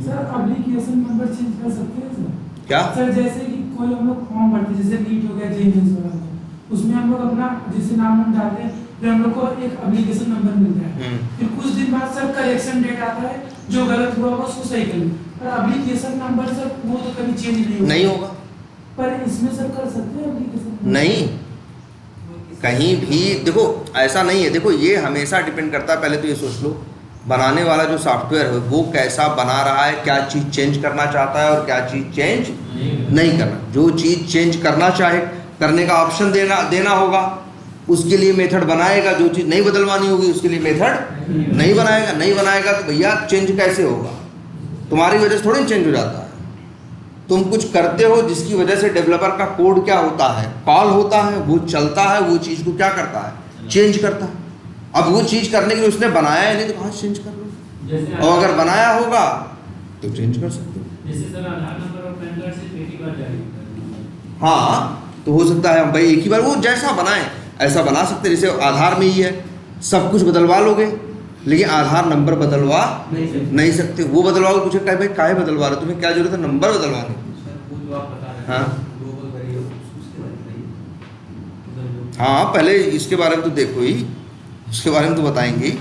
सर? एप्लीकेशन नंबर चेंज कर सकते हैं सर? क्या सर जैसे कि कोई हम लोग फॉर्म भरते हैं, जैसे नीट हो गया, जेईई वगैरह, उसमें हम लोग अपना जैसे नाम डालते हैं, फिर हम लोग को एक एप्लीकेशन नंबर मिलता है, फिर कुछ दिन बाद सर करेक्शन डेट आता है, जो गलत हुआ होगा उसको सही कर लो। पर एप्लीकेशन नंबर सर वो तो कभी चेंज नहीं होगा। पर इसमें सर कर सकते हैं एप्लीकेशन? नहीं, कहीं भी देखो ऐसा नहीं है। देखो ये हमेशा डिपेंड करता है, पहले तो ये सोच लो बनाने वाला जो सॉफ्टवेयर है वो कैसा बना रहा है, क्या चीज़ चेंज करना चाहता है और क्या चीज़ चेंज नहीं करना। जो चीज़ चेंज करना चाहे करने का ऑप्शन देना होगा, उसके लिए मेथड बनाएगा। जो चीज़ नहीं बदलवानी होगी उसके लिए मेथड नहीं बनाएगा। तो भैया चेंज कैसे होगा? तुम्हारी वजह से थोड़ी चेंज हो जाता है। तुम कुछ करते हो जिसकी वजह से डेवलपर का कोड क्या होता है? कॉल होता है, वो चलता है, वो चीज़ को क्या करता है? चेंज करता है। अब वो चीज़ करने के लिए उसने बनाया है नहीं, तो कहाँ चेंज कर लो? और अगर बनाया होगा तो चेंज कर सकते हो। जैसे सर आधार नंबर और पैन कार्ड से एक ही बार जारी। हाँ, तो हो सकता है भाई एक ही बार वो जैसा बनाए ऐसा बना सकते हैं। जैसे आधार में ही है, सब कुछ बदलवा लोगे, लेकिन आधार नंबर बदलवा नहीं सकते। वो बदलवाओ, पूछे क्या भाई काहे बदलवा रहे हो, तुम्हें क्या जरूरत है नंबर बदलवाने की? हाँ, पहले इसके बारे में तो देखो ही, उसके बारे में तो बताएंगे।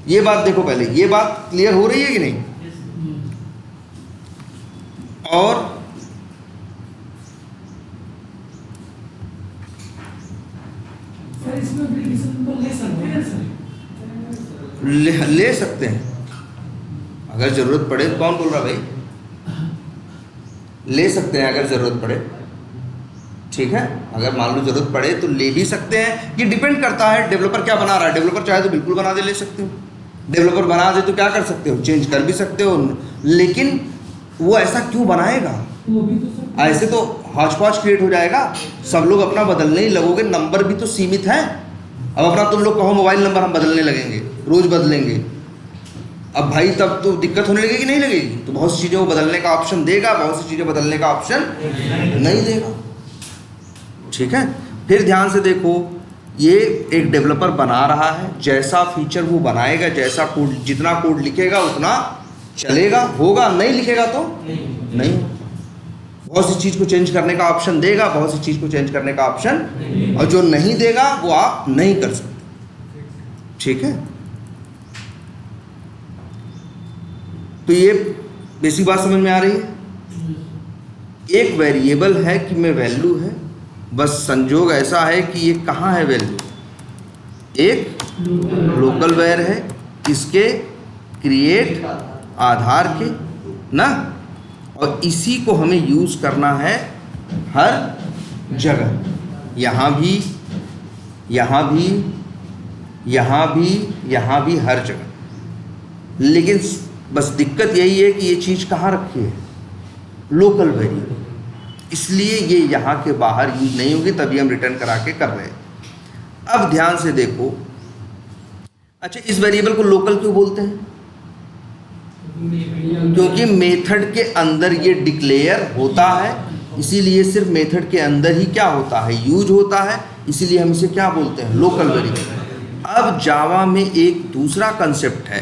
ये बात देखो, पहले ये बात क्लियर हो रही है कि नहीं? और सर इसमें एप्लीकेशन नंबर ले सकते हैं सर? ले सकते हैं, अगर ज़रूरत पड़े। तो कौन बोल रहा भाई? ले सकते हैं अगर ज़रूरत पड़े, ठीक है। अगर मान लो ज़रूरत पड़े तो ले भी सकते हैं। ये डिपेंड करता है डेवलपर क्या बना रहा है। डेवलपर चाहे तो बिल्कुल बना दे, ले सकते हो। डेवलपर बना दे तो क्या कर सकते हो? चेंज कर भी सकते हो। लेकिन वो ऐसा क्यों बनाएगा? वो भी तो सर ऐसे तो हॉच पॉच क्रिएट हो जाएगा, सब लोग अपना बदलने ही लगोगे। नंबर भी तो सीमित है। अब अपना तुम लोग कहो मोबाइल नंबर हम बदलने लगेंगे, रोज़ बदलेंगे, अब भाई तब तो दिक्कत होने लगेगी नहीं लगेगी? तो बहुत सी चीज़ें वो बदलने का ऑप्शन देगा, बहुत सी चीज़ें बदलने का ऑप्शन नहीं देगा, ठीक है। फिर ध्यान से देखो, ये एक डेवलपर बना रहा है, जैसा फीचर वो बनाएगा, जैसा कोड, जितना कोड लिखेगा उतना चलेगा, होगा। नहीं लिखेगा तो नहीं होगा। बहुत सी चीज़ को चेंज करने का ऑप्शन देगा, बहुत सी चीज़ को चेंज करने का ऑप्शन, और जो नहीं देगा वो आप नहीं कर सकते। ठीक है, तो ये बेसिक बात समझ में आ रही है। एक वेरिएबल है कि में वैल्यू है, बस संजोग ऐसा है कि ये कहाँ है वैल्यू, एक लोकल वेर है, इसके क्रिएट आधार के ना, और इसी को हमें यूज़ करना है हर जगह, यहाँ भी, यहाँ भी, यहाँ भी, यहाँ भी, हर जगह। लेकिन बस दिक्कत यही है कि ये चीज़ कहाँ रखी है, लोकल वेरिएबल, इसलिए ये यहाँ के बाहर यूज नहीं होगी, तभी हम रिटर्न करा के कर रहे हैं। अब ध्यान से देखो, अच्छा इस वेरिएबल को लोकल क्यों बोलते हैं? क्योंकि मेथड के अंदर ये डिक्लेयर होता है, इसीलिए सिर्फ मेथड के अंदर ही क्या होता है, यूज होता है, इसीलिए हम इसे क्या बोलते हैं, लोकल वेरिएबल। अब जावा में एक दूसरा कंसेप्ट है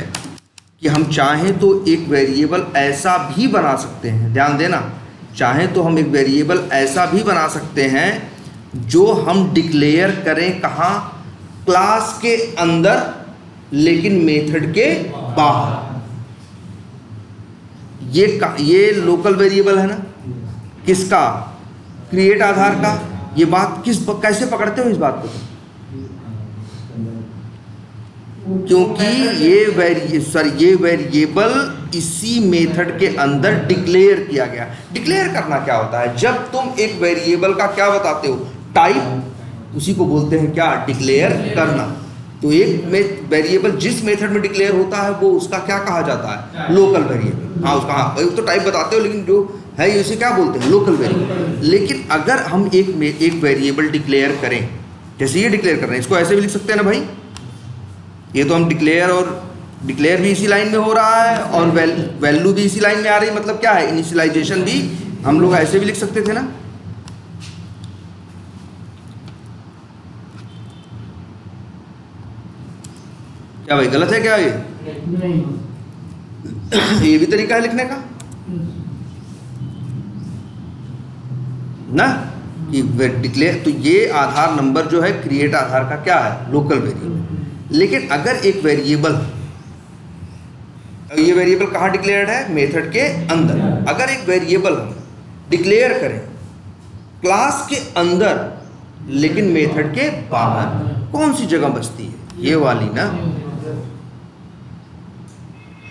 कि हम चाहें तो एक वेरिएबल ऐसा भी बना सकते हैं, ध्यान देना, चाहें तो हम एक वेरिएबल ऐसा भी बना सकते हैं जो हम डिक्लेयर करें कहाँ, क्लास के अंदर, लेकिन मेथड के बाहर। ये लोकल वेरिएबल है ना, किसका, क्रिएट आधार का। ये बात कैसे पकड़ते हो इस बात को? क्योंकि ये वेरिएबल इसी मेथड के अंदर डिक्लेयर किया गया। डिक्लेयर करना क्या होता है, जब तुम एक वेरिएबल का क्या बताते हो, टाइप, उसी को बोलते हैं क्या, डिक्लेयर करना। तो एक वेरिएबल जिस मेथड में डिक्लेयर होता है वो उसका क्या कहा जाता है, लोकल वेरिएबल। हाँ, उसका हाँ तो टाइप बताते हो, लेकिन जो है इसे क्या बोलते हैं, लोकल वेरिएबल। लेकिन अगर हम एक वेरिएबल डिक्लेयर करें, जैसे ये डिक्लेयर कर रहे हैं, इसको ऐसे भी लिख सकते हैं ना भाई, ये तो हम डिक्लेयर भी इसी लाइन में हो रहा है और वैल्यू भी इसी लाइन में आ रही है, मतलब क्या है, इनिशियलाइजेशन भी हम लोग ऐसे भी लिख सकते थे ना। क्या भाई गलत है क्या ये? नहीं। ये भी तरीका है लिखने का ना, कि डिक्लेयर, तो ये आधार नंबर जो है क्रिएट आधार का क्या है, लोकल वेरिएबल। लेकिन अगर एक वेरिएबल, ये वेरिएबल कहाँ डिक्लेयर्ड है, मेथड के अंदर, अगर एक वेरिएबल हम डिक्लेयर करें क्लास के अंदर लेकिन मेथड के बाहर, कौन सी जगह बचती है, ये वाली ना,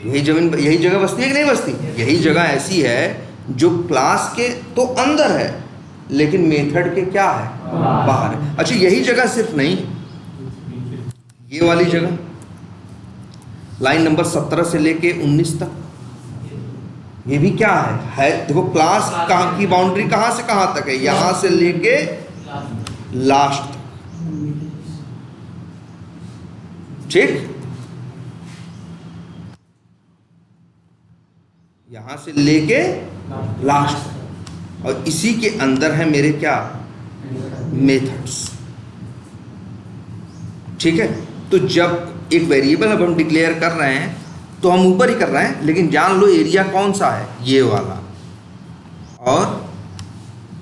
यही जगह बसती है कि नहीं बसती? यही जगह ऐसी है जो क्लास के तो अंदर है लेकिन मेथड के क्या है, बाहर है। अच्छा, यही जगह सिर्फ नहीं, ये वाली जगह लाइन नंबर 17 से लेके 19 तक, ये भी क्या है देखो, क्लास कहाँ की बाउंड्री कहाँ से कहाँ तक है, यहां से लेके लास्ट तक। ठीक, यहां से लेके लास्ट तक, और इसी के अंदर है मेरे क्या, मेथड्स। ठीक है, तो जब एक वेरिएबल अब हम डिक्लेयर कर रहे हैं तो हम ऊपर ही कर रहे हैं, लेकिन जान लो एरिया कौन सा है, ये वाला और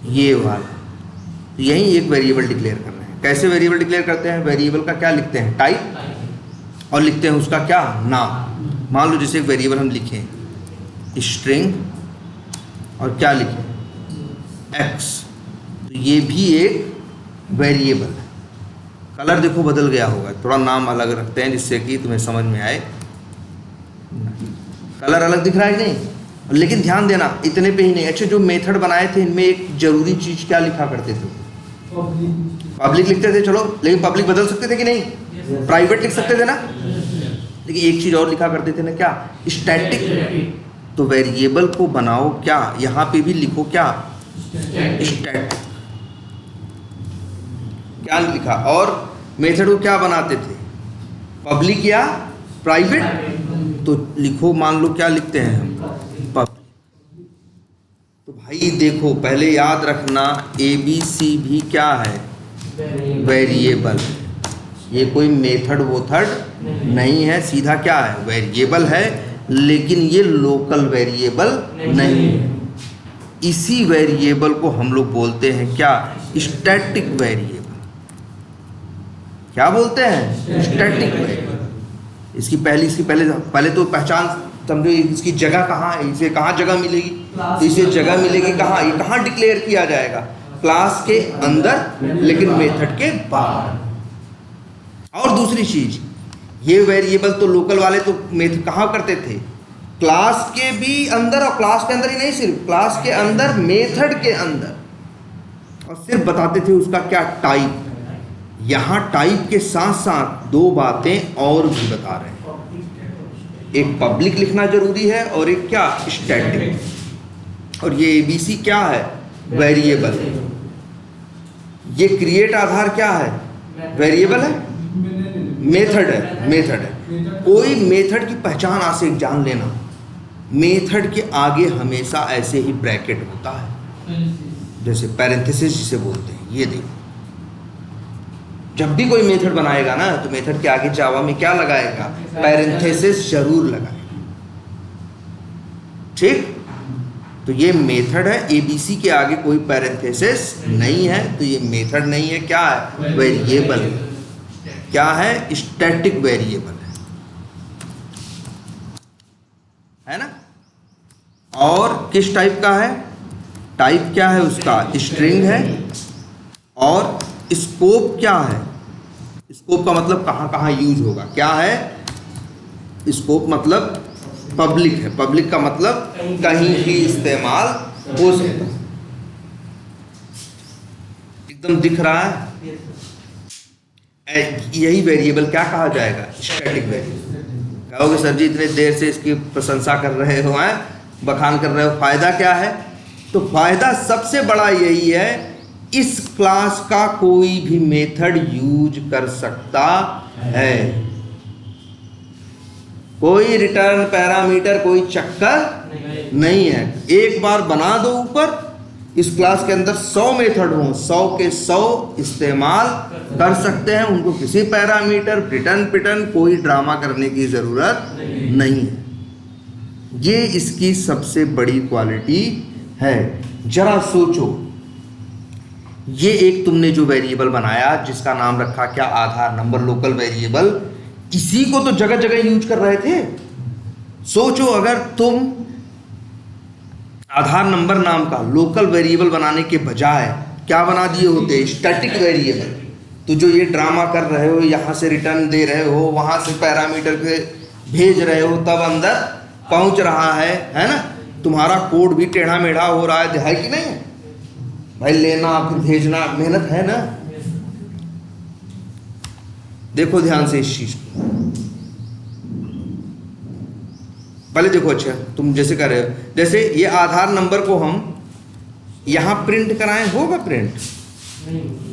ये वाला। तो यही एक वेरिएबल डिक्लेयर कर रहे हैं। कैसे वेरिएबल डिक्लेयर करते हैं, वेरिएबल का क्या लिखते हैं, टाइप, और लिखते हैं उसका क्या, नाम। मान लो जैसे एक वेरिएबल हम लिखें स्ट्रिंग और क्या लिखें, x, तो ये भी एक वेरिएबल है। कलर देखो बदल गया होगा, थोड़ा नाम अलग रखते हैं जिससे कि तुम्हें समझ में आए। कलर अलग दिख रहा है कि नहीं, लेकिन ध्यान देना इतने पे ही नहीं। अच्छा, जो मेथड बनाए थे इनमें एक जरूरी चीज क्या लिखा करते थे, पब्लिक लिखते थे, चलो, लेकिन पब्लिक बदल सकते थे कि नहीं, प्राइवेट लिख सकते थे ना, लेकिन एक चीज और लिखा करते थे ना, क्या, स्टैटिक। तो वेरिएबल को बनाओ क्या, यहाँ पे भी लिखो क्या, स्टैटिक। क्या लिखा, और मेथड को क्या बनाते थे, पब्लिक या प्राइवेट। तो लिखो, मान लो क्या लिखते हैं हम, पब्लिक। तो भाई देखो, पहले याद रखना ABC भी क्या है, वेरिएबल। ये कोई मेथड वोथड नहीं है, सीधा क्या है, वेरिएबल है, लेकिन ये लोकल वेरिएबल नहीं है। इसी वेरिएबल को हम लोग बोलते हैं क्या? Static variable. क्या बोलते हैं? Static variable. इसकी पहले तो पहचान समझो, इसकी जगह कहाँ है, इसे कहाँ जगह मिलेगी? तो इसे जगह मिलेगी कहाँ? ये कहाँ डिक्लेयर किया जाएगा? क्लास के अंदर, लेकिन मेथड के बाहर। और दूसरी चीज, ये वेरिएबल तो लोकल वाले तो मेथड कहाँ करते थे? क्लास के भी अंदर, और क्लास के अंदर ही नहीं, सिर्फ क्लास के अंदर, मेथड के अंदर, और सिर्फ बताते थे उसका क्या टाइप। यहां टाइप के साथ साथ दो बातें और भी बता रहे हैं, एक पब्लिक लिखना जरूरी है और एक क्या? स्टैटिक। और ये एबीसी क्या है? वेरिएबल। ये क्रिएट आधार क्या है? वेरिएबल है, मेथड है, मेथड है। कोई मेथड की पहचान आज से जान लेना, मेथड के आगे हमेशा ऐसे ही ब्रैकेट होता है, जैसे पैरेंथेसिस जिसे बोलते हैं। ये देखो, जब भी कोई मेथड बनाएगा ना तो मेथड के आगे जावा में क्या लगाएगा? पैरेंथेसिस जरूर लगाएगा। ठीक? तो ये मेथड है, एबीसी के आगे कोई पैरेंथेसिस नहीं है, तो ये मेथड नहीं है, क्या है? वेरिएबल। क्या है? स्टैटिक वेरिएबल है ना? और किस टाइप का है? टाइप क्या है उसका? स्ट्रिंग है। और स्कोप क्या है? स्कोप का मतलब कहाँ कहाँ यूज होगा। क्या है? स्कोप मतलब पब्लिक है। पब्लिक का मतलब कहीं भी इस्तेमाल हो सकता है। एकदम दिख रहा है? यही वेरिएबल क्या कहा जाएगा? Static variable. कहोगे सर जी इतने देर से इसकी प्रशंसा कर रहे हो, हैं बखान कर रहे हो, फायदा क्या है? तो फायदा सबसे बड़ा यही है, इस क्लास का कोई भी मेथड यूज कर सकता है। कोई रिटर्न पैरामीटर, कोई चक्कर नहीं है। एक बार बना दो ऊपर, इस क्लास के अंदर 100 मेथड हों, 100 के 100 इस्तेमाल कर सकते हैं। उनको किसी पैरामीटर रिटर्न पिटर्न कोई ड्रामा करने की जरूरत नहीं है। ये इसकी सबसे बड़ी क्वालिटी है। जरा सोचो, ये एक तुमने जो वेरिएबल बनाया जिसका नाम रखा क्या? आधार नंबर, लोकल वेरिएबल, इसी को तो जगह जगह यूज कर रहे थे। सोचो अगर तुम आधार नंबर नाम का लोकल वेरिएबल बनाने के बजाय क्या बना दिए होते? Static variable. तो जो ये ड्रामा कर रहे हो, यहाँ से रिटर्न दे रहे हो, वहाँ से पैरामीटर के भेज रहे हो, तब अंदर पहुँच रहा है ना? तुम्हारा कोड भी टेढ़ा मेढ़ा हो रहा है कि नहीं है भाई? लेना फिर भेजना मेहनत है ना? देखो ध्यान से इस चीज को, पहले देखो। अच्छा, तुम जैसे कर रहे हो, जैसे ये आधार नंबर को हम यहां प्रिंट कराएं, होगा प्रिंट?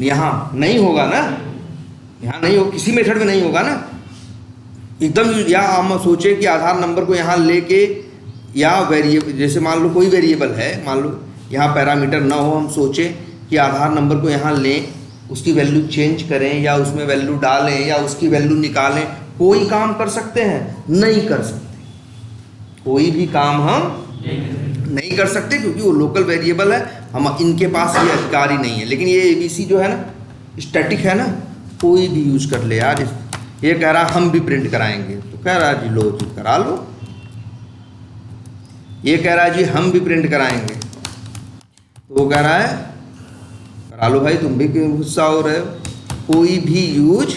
यहां नहीं होगा ना, यहां नहीं हो, किसी मेथड में नहीं होगा ना एकदम। या हम सोचे कि आधार नंबर को यहां लेके, या वेरिएबल, जैसे मान लो कोई वेरिएबल है, मान लो यहाँ पैरामीटर ना हो, हम सोचें कि आधार नंबर को यहाँ लें, उसकी वैल्यू चेंज करें, या उसमें वैल्यू डालें, या उसकी वैल्यू निकालें, कोई काम कर सकते हैं? नहीं कर सकते। कोई भी काम हम नहीं कर सकते, क्योंकि वो लोकल वेरिएबल है, हम इनके पास ये अधिकार ही नहीं है। लेकिन ये एबीसी जो है ना, स्टैटिक है ना, कोई भी यूज कर ले यार। ये कह रहा हम भी प्रिंट कराएंगे, तो कह रहा जी लो जी करा लो। ये कह रहा है जी हम भी प्रिंट कराएंगे, तो वो कह रहा है करा लो भाई, तुम भी क्यों गुस्सा हो रहे हो? कोई भी यूज।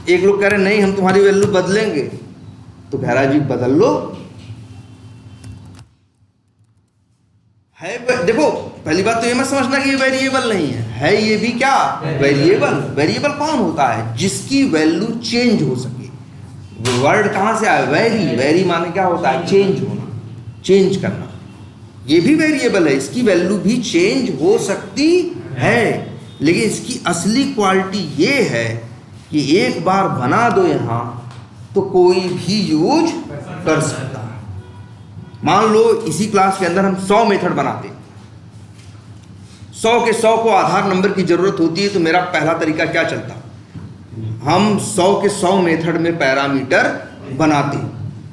एक लोग कह रहे नहीं हम तुम्हारी वैल्यू बदलेंगे, तो कह रहा है जी बदल लो। है देखो, पहली बात तो ये मत समझना कि ये वेरिएबल नहीं है ये भी क्या? वेरिएबल। वेरिएबल कौन होता है? जिसकी वैल्यू चेंज हो सके। वर्ड कहाँ से आया? वेरी। वेरी माने क्या होता है? चेंज होना, चेंज करना। ये भी वेरिएबल है, इसकी वैल्यू भी चेंज हो सकती है, लेकिन इसकी असली क्वालिटी ये है कि एक बार बना दो यहाँ तो कोई भी यूज कर सकता है। मान लो इसी क्लास के अंदर हम 100 मेथड बनाते, 100 के 100 को आधार नंबर की जरूरत होती है, तो मेरा पहला तरीका क्या चलता? हम 100 के 100 मेथड में पैरामीटर बनाते,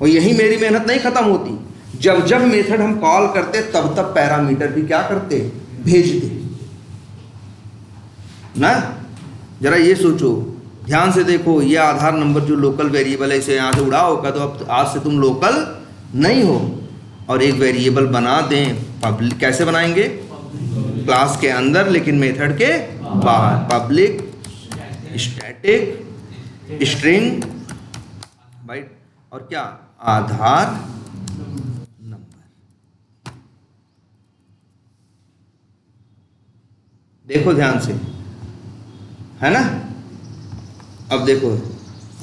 और यही मेरी मेहनत नहीं खत्म होती। जब जब मेथड हम कॉल करते तब तब पैरामीटर भी क्या करते, भेजते ना। जरा ये सोचो, ध्यान से देखो, ये आधार नंबर जो लोकल वेरिएबल है इसे यहाँ से उड़ाओ का तो अब आज से तुम लोकल नहीं हो। और एक वेरिएबल बना दें, पब्लिक कैसे बनाएंगे, क्लास के अंदर लेकिन मेथड के बाहर, पब्लिक स्टैटिक स्ट्रिंग बाइट और क्या, आधार नंबर। देखो ध्यान से, है ना। अब देखो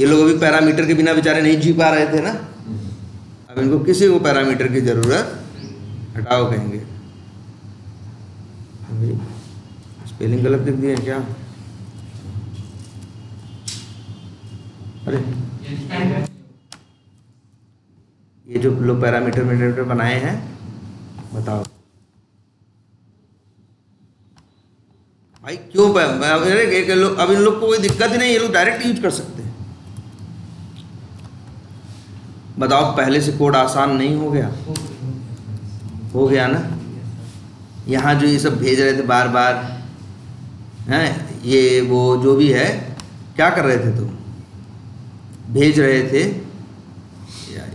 ये लोग अभी पैरामीटर के बिना बेचारे नहीं जी पा रहे थे ना, अब इनको किसी को पैरामीटर की जरूरत, हटाओ कहेंगे। स्पेलिंग गलत लिख दिए क्या, अरे ये जो लोग पैरामीटर बनाए हैं बताओ भाई क्यों। अब इन लोग को कोई दिक्कत ही नहीं, ये लोग डायरेक्ट यूज कर सकते हैं। बताओ पहले से कोड आसान नहीं हो गया, हो गया ना। यहाँ जो ये सब भेज रहे थे बार बार हैं, ये वो जो भी है, क्या कर रहे थे तुम, भेज रहे थे यार,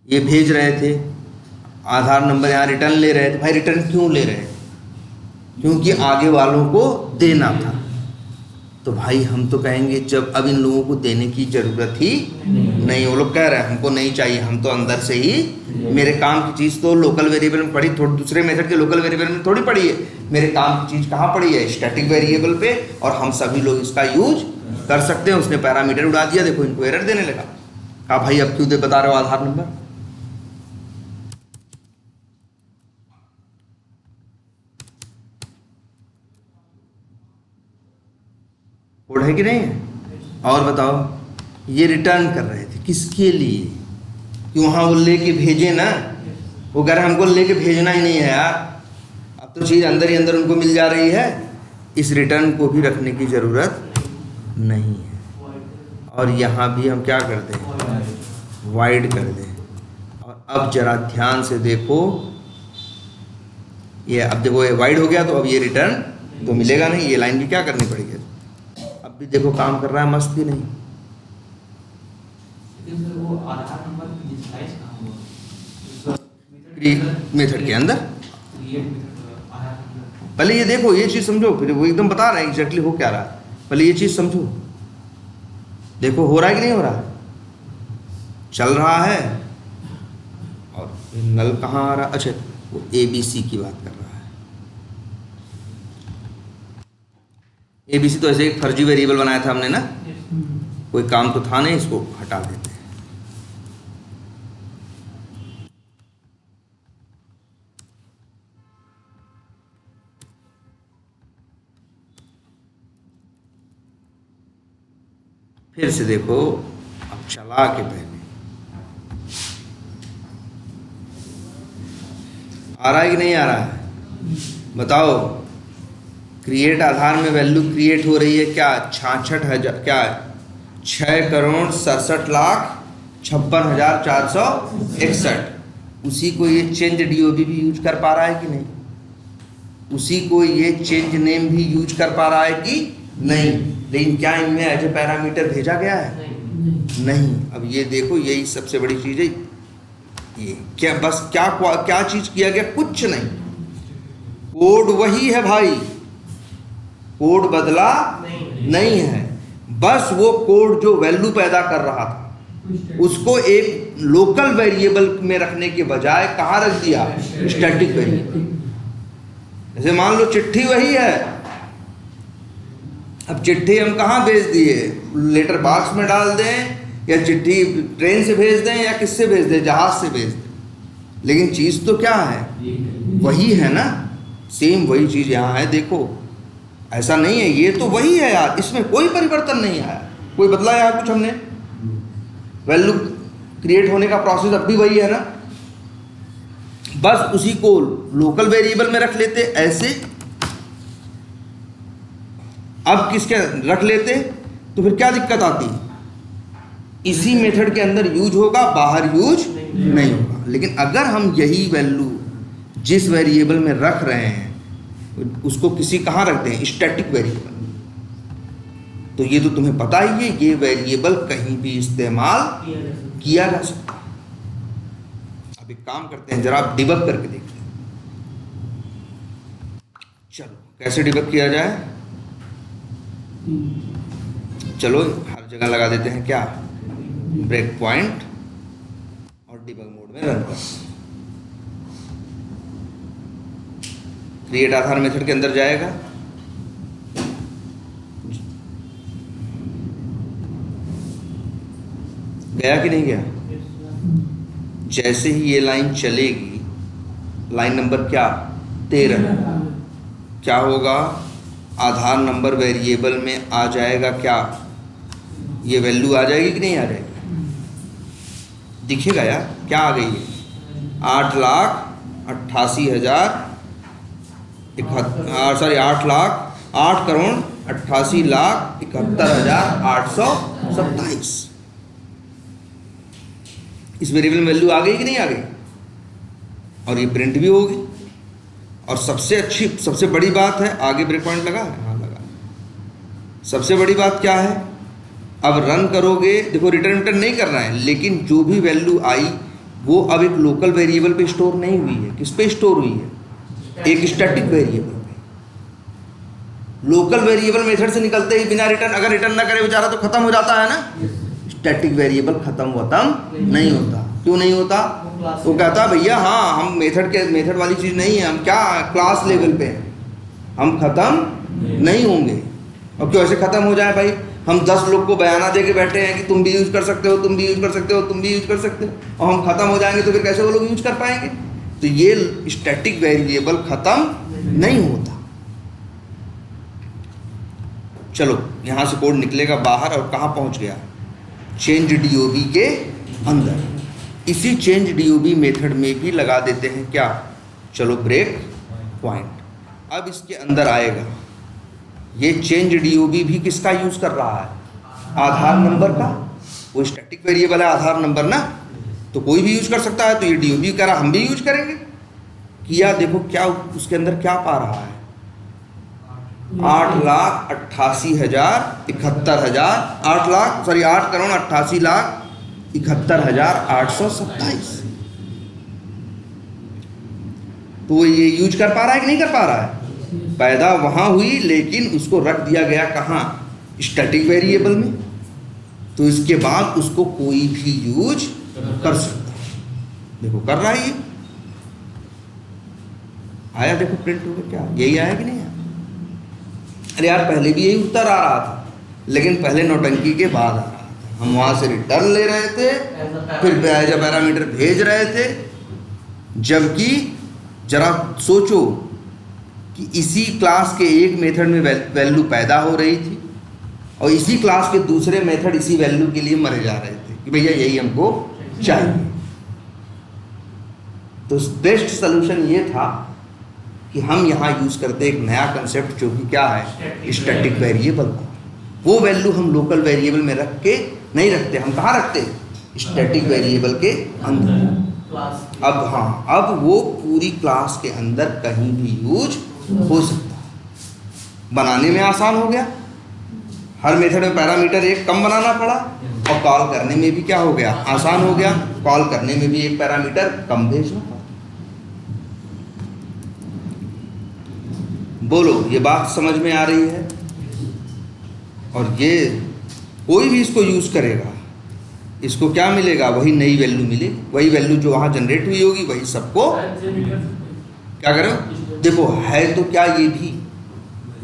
ये भेज रहे थे आधार नंबर, यहाँ रिटर्न ले रहे थे। भाई रिटर्न क्यों ले रहे हैं, क्योंकि आगे वालों को देना था। तो भाई हम तो कहेंगे जब अब इन लोगों को देने की ज़रूरत ही नहीं, वो लोग कह रहे हैं हमको नहीं चाहिए, हम तो अंदर से ही, मेरे काम की चीज़ तो लोकल वेरिएबल में पड़ी, थोड़ी दूसरे मेथड के लोकल वेरिएबल में थोड़ी पड़ी है। मेरे काम की चीज़ कहाँ पड़ी है, स्टैटिक वेरिएबल पे, और हम सभी लोग इसका यूज कर सकते हैं। उसने पैरामीटर उड़ा दिया, देखो इनको एरर देने लगा। कहा भाई अब क्यों बता रहे हो आधार नंबर, कोड है कि नहीं है। और बताओ ये रिटर्न कर रहे थे किसके लिए, कि वहाँ वो लेके भेजे ना, वो कह रहे हमको लेके भेजना ही नहीं है यार, अब तो चीज़ अंदर ही अंदर उनको मिल जा रही है, इस रिटर्न को भी रखने की ज़रूरत नहीं है। और यहाँ भी हम क्या कर दें, वाइड कर दें। और अब जरा ध्यान से देखो, ये अब देखो ये वाइड हो गया, तो अब ये रिटर्न तो मिलेगा नहीं, ये लाइन भी क्या करनी पड़ेगी। अब भी देखो काम कर रहा है मस्त ही नहीं। वो आधार नंबर इनिशियलाइज कहाँ हुआ, मेथड के अंदर। पहले ये देखो, ये चीज़ समझो, फिर वो एकदम बता रहे हैं एग्जैक्टली हो क्या रहा है। पहले ये चीज़ समझो, देखो हो रहा है कि नहीं हो रहा, चल रहा है। और नल कहाँ आ रहा, अच्छा वो ABC की बात कर रहा है। ABC तो ऐसे एक फर्जी वेरिएबल बनाया था हमने ना, कोई काम तो था नहीं, इसको हटा देते हैं। फिर से देखो, अब चला के पहले आ रहा है कि नहीं आ रहा है, बताओ। क्रिएट आधार में वैल्यू क्रिएट हो रही है क्या, 66,000 क्या 6,67,56,461। उसी को ये चेंज DOB भी यूज कर पा रहा है कि नहीं, उसी को ये चेंज नेम भी यूज कर पा रहा है कि नहीं। लेकिन क्या इनमें एज ए पैरामीटर भेजा गया है, नहीं। अब ये देखो, यही सबसे बड़ी चीज़ है ये, क्या बस क्या चीज़ किया गया, कुछ नहीं, कोड वही है भाई, कोड बदला नहीं है। बस वो कोड जो वैल्यू पैदा कर रहा था उसको एक लोकल वेरिएबल में रखने के बजाय कहाँ रख दिया, स्टैटिक वेरिएबल। जैसे मान लो चिट्ठी वही है, अब चिट्ठी हम कहाँ भेज दिए, लेटर बॉक्स में डाल दें, या चिट्ठी ट्रेन से भेज दें, या किससे भेज दें, जहाज से भेज दें, लेकिन चीज़ तो क्या है, वही है ना। सेम वही चीज़ यहाँ है, देखो ऐसा नहीं है, ये तो वही है यार, इसमें कोई परिवर्तन नहीं आया, कोई बदला यार कुछ हमने। वैल्यू क्रिएट होने का प्रोसेस अब भी वही है ना, बस उसी को लोकल वेरिएबल में रख लेते ऐसे। अब किसके रख लेते तो फिर क्या दिक्कत आती, इसी मेथड के अंदर यूज होगा, बाहर यूज नहीं होगा। लेकिन अगर हम यही वैल्यू जिस वेरिएबल में रख रहे हैं उसको किसी कहाँ रखते हैं, स्टैटिक वेरिएबल, तो ये तो तुम्हें पता ही है, ये वेरिएबल कहीं भी इस्तेमाल किया जा सकता है। अब एक काम करते हैं, जरा आप डिबग करके देखते हैं। चलो कैसे डिबग किया जाए, चलो हर जगह लगा देते हैं क्या, ब्रेक पॉइंट, और डिबग मोड में रन कर। क्रिएट आधार मेथड के अंदर जाएगा, गया कि नहीं गया? जैसे ही ये लाइन चलेगी, लाइन नंबर क्या 13, क्या होगा, आधार नंबर वेरिएबल में आ जाएगा क्या, ये वैल्यू आ जाएगी कि नहीं आ जाएगी? दिखेगा यार, क्या आ गई है, 8,88,71,827। इस वेरिएबल में वैल्यू आ गई कि नहीं आ गई? और ये प्रिंट भी होगी। और सबसे बड़ी बात है, आगे ब्रेक पॉइंट लगा है, हाँ लगा। सबसे बड़ी बात क्या है, अब रन करोगे, देखो रिटर्न नहीं करना है, लेकिन जो भी वैल्यू आई वो अब एक लोकल वेरिएबल पे स्टोर नहीं हुई है। किस पे स्टोर हुई है? एक स्टैटिक वेरिएबल पे। लोकल वेरिएबल मेथड से निकलते ही बिना रिटर्न, अगर रिटर्न ना करे बेचारा तो खत्म हो जाता है ना। स्टैटिक वेरिएबल खत्म नहीं होता। क्यों नहीं होता? वो कहता भैया हाँ हम मेथड वाली चीज़ नहीं है, हम क्या क्लास लेवल पे हैं, हम खत्म नहीं होंगे। और क्यों ऐसे खत्म हो जाए भाई, हम 10 लोग को बयाना दे के बैठे हैं कि तुम भी यूज कर सकते हो, तुम भी यूज कर सकते हो, तुम भी यूज कर सकते हो, और हम खत्म हो जाएंगे तो फिर कैसे वो लोग यूज कर पाएंगे? तो ये स्टैटिक वेरिएबल खत्म नहीं होता। चलो यहां से कोड निकलेगा बाहर और कहां पहुंच गया, चेंज डीओबी के अंदर। इसी चेंज डीओबी मेथड में भी लगा देते हैं क्या, चलो ब्रेक पॉइंट। अब इसके अंदर आएगा, ये चेंज डीओबी भी किसका यूज कर रहा है, आधार नंबर का। वो स्टैटिक वेरिएबल है आधार नंबर ना, तो कोई भी यूज कर सकता है, तो ये डीओबी करा, हम भी यूज करेंगे। किया, देखो क्या उसके अंदर क्या पा रहा है, 8,88,71,827। तो वो ये यूज कर पा रहा है कि नहीं कर पा रहा है? पैदा वहां हुई, लेकिन उसको रख दिया गया कहाँ, स्टैटिक वेरिएबल में। तो इसके बाद उसको कोई भी यूज कर सकता है। देखो कर रहा है ये, आया, देखो प्रिंट हो गया, क्या यही आया कि नहीं आया? अरे यार पहले भी यही उत्तर आ रहा था, लेकिन पहले नौटंकी के बाद आ रहा था। हम वहां से रिटर्न ले रहे थे, फिर एज अ पैरामीटर भेज रहे थे। जबकि जरा सोचो कि इसी क्लास के एक मेथड में वैल्यू पैदा हो रही थी, और इसी क्लास के दूसरे मेथड इसी वैल्यू के लिए मरे जा रहे थे कि भैया यही हमको चाहिए। तो बेस्ट सोल्यूशन ये था कि हम यहाँ यूज करते एक नया कंसेप्ट, जो कि क्या है, स्टैटिक वेरिएबल। वो वैल्यू हम लोकल वेरिएबल में रख के नहीं रखते, हम कहाँ रखते, स्टैटिक वेरिएबल के अंदर। अब हाँ, अब वो पूरी क्लास के अंदर कहीं भी यूज हो सकता है। बनाने में आसान हो गया, हर मेथड में पैरामीटर एक कम बनाना पड़ा, और कॉल करने में भी क्या हो गया, आसान हो गया। कॉल करने में भी एक पैरामीटर कम भेजना पड़ा। बोलो ये बात समझ में आ रही है? और ये कोई भी इसको यूज करेगा, इसको क्या मिलेगा, वही नई वैल्यू मिलेगी। वही वैल्यू जो वहाँ जनरेट हुई होगी वही सबको क्या करो। देखो है तो क्या ये भी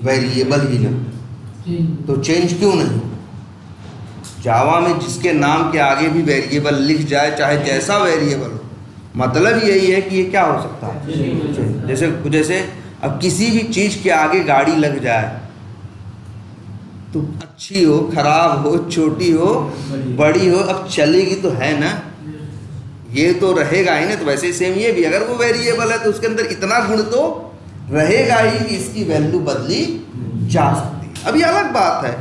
वेरिएबल ही ना, तो चेंज क्यों नहीं? जावा में जिसके नाम के आगे भी वेरिएबल लिख जाए, चाहे जैसा वेरिएबल हो, मतलब यही है कि ये क्या हो सकता है, जैसे अब किसी भी चीज़ के आगे गाड़ी लग जाए, तो अच्छी हो, खराब हो, छोटी हो, बड़ी हो, अब चलेगी तो है ना, ये तो रहेगा ही ना। तो वैसे सेम ये भी, अगर वो वेरिएबल है तो उसके अंदर इतना गुण तो रहेगा ही कि इसकी वैल्यू बदली जा सकती है। अब ये अलग बात है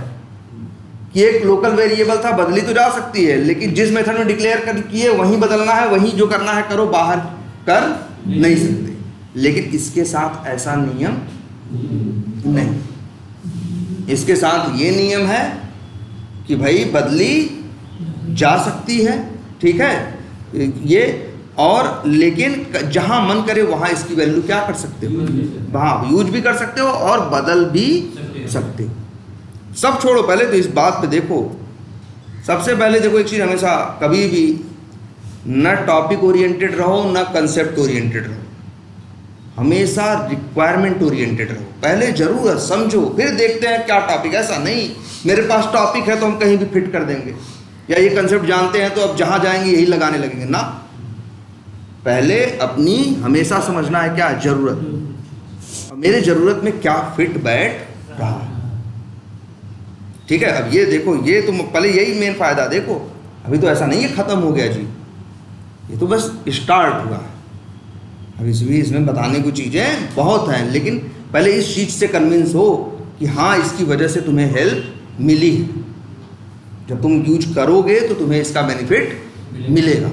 कि एक लोकल वेरिएबल था, बदली तो जा सकती है, लेकिन जिस मेथड में डिक्लेयर कर की है वहीं बदलना है, वहीं जो करना है करो, बाहर कर नहीं सकते। लेकिन इसके साथ ऐसा नियम नहीं, इसके साथ ये नियम है कि भाई बदली जा सकती है, ठीक है ये, और लेकिन जहां मन करे वहां इसकी वैल्यू क्या कर सकते हो, वहां यूज भी कर सकते हो और बदल भी सकते हो। सब छोड़ो, पहले तो इस बात पे देखो, सबसे पहले देखो एक चीज, हमेशा कभी भी न टॉपिक ओरिएंटेड रहो न कंसेप्ट ओरिएंटेड रहो, हमेशा रिक्वायरमेंट ओरिएंटेड रहो। पहले जरूरत समझो, फिर देखते हैं क्या टॉपिक। ऐसा नहीं मेरे पास टॉपिक है तो हम कहीं भी फिट कर देंगे, या ये कंसेप्ट जानते हैं तो अब जहां जाएंगे यही लगाने लगेंगे ना। पहले अपनी हमेशा समझना है क्या जरूरत, और मेरे जरूरत में क्या फिट बैठ रहा है, ठीक है। अब ये देखो, ये तो पहले यही मेन फायदा देखो, अभी तो ऐसा नहीं है खत्म हो गया जी, ये तो बस स्टार्ट हुआ है। अब इसमें बताने को चीज़ें बहुत हैं, लेकिन पहले इस चीज़ से कन्विंस हो कि हाँ इसकी वजह से तुम्हें हेल्प मिली है, जब तुम यूज करोगे तो तुम्हें इसका बेनिफिट मिलेगा,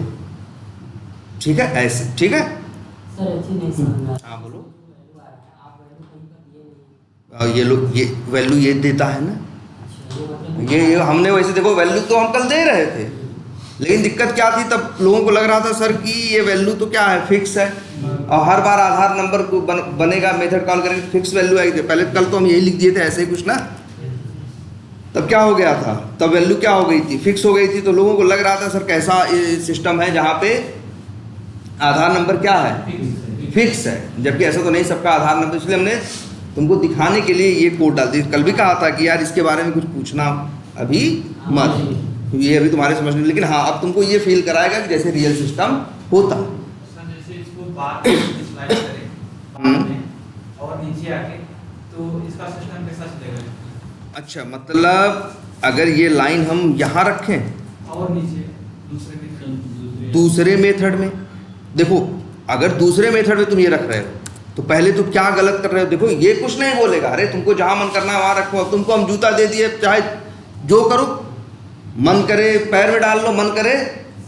ठीक है। ऐसे ठीक है सर, अच्छी नहीं समझ। हाँ बोलो। आप वैल्यू कहीं पर दिए नहीं। ये लोग ये वैल्यू ये देता है ना, अच्छा, ये मतलब ये हमने वैसे देखो वैल्यू तो हम कल दे रहे थे, लेकिन दिक्कत क्या थी, तब लोगों को लग रहा था सर कि ये वैल्यू तो क्या है, फिक्स है, और हर बार आधार नंबर को बनेगा, मेथड कॉल करेंगे फिक्स वैल्यू आएगी। पहले कल तो हम यही लिख दिए थे ऐसे ही कुछ ना, तब क्या हो गया था, तब वैल्यू क्या हो गई थी, फिक्स हो गई थी। तो लोगों को लग रहा था सर कैसा सिस्टम है जहाँ पे आधार नंबर क्या है, फिक्स है, जबकि ऐसा तो नहीं, सबका आधार नंबर। इसलिए हमने तुमको दिखाने के लिए ये कोड डाल दी। कल भी कहा था कि यार इसके बारे में कुछ पूछना अभी मत, ये अभी तुम्हारे समझ में, लेकिन हाँ अब तुमको ये फील कराएगा कि जैसे रियल सिस्टम होता। सर जैसे इसको बाद में स्लाइड करें बाद में और नीचे आके, तो इसका सिस्टम कैसा चलेगा? अच्छा, मतलब अगर ये लाइन हम यहाँ रखें और नीचे दूसरे मेथड में, देखो अगर दूसरे मेथड में तुम ये रख रहे हो तो पहले तो क्या गलत कर रहे हो। देखो ये कुछ नहीं बोलेगा, अरे तुमको जहाँ मन करना है वहाँ रखो। अब तुमको हम जूता दे दिए, चाहे जो करो, मन करे पैर में डाल लो, मन करे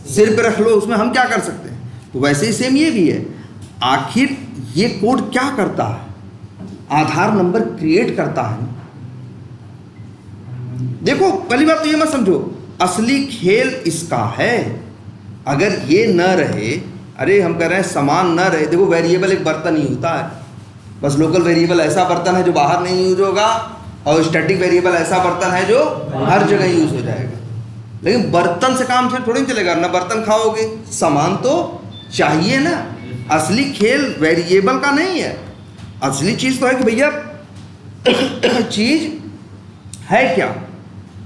सिर पे रख लो, उसमें हम क्या कर सकते हैं। तो वैसे ही सेम ये भी है, आखिर ये कोड क्या करता है, आधार नंबर क्रिएट करता है। देखो पहली बात तो ये मत समझो असली खेल इसका है, अगर ये न रहे, अरे हम कह रहे हैं समान न रहे। देखो वेरिएबल एक बर्तन ही होता है, बस लोकल वेरिएबल ऐसा बर्तन है जो बाहर नहीं यूज होगा, और स्टैटिक वेरिएबल ऐसा बर्तन है जो हर जगह यूज हो जाएगा। लेकिन बर्तन से काम फिर थोड़ी नहीं चलेगा, ना बर्तन खाओगे, सामान तो चाहिए ना। असली खेल वेरिएबल का नहीं है, असली चीज़ तो है कि भैया चीज़ है क्या।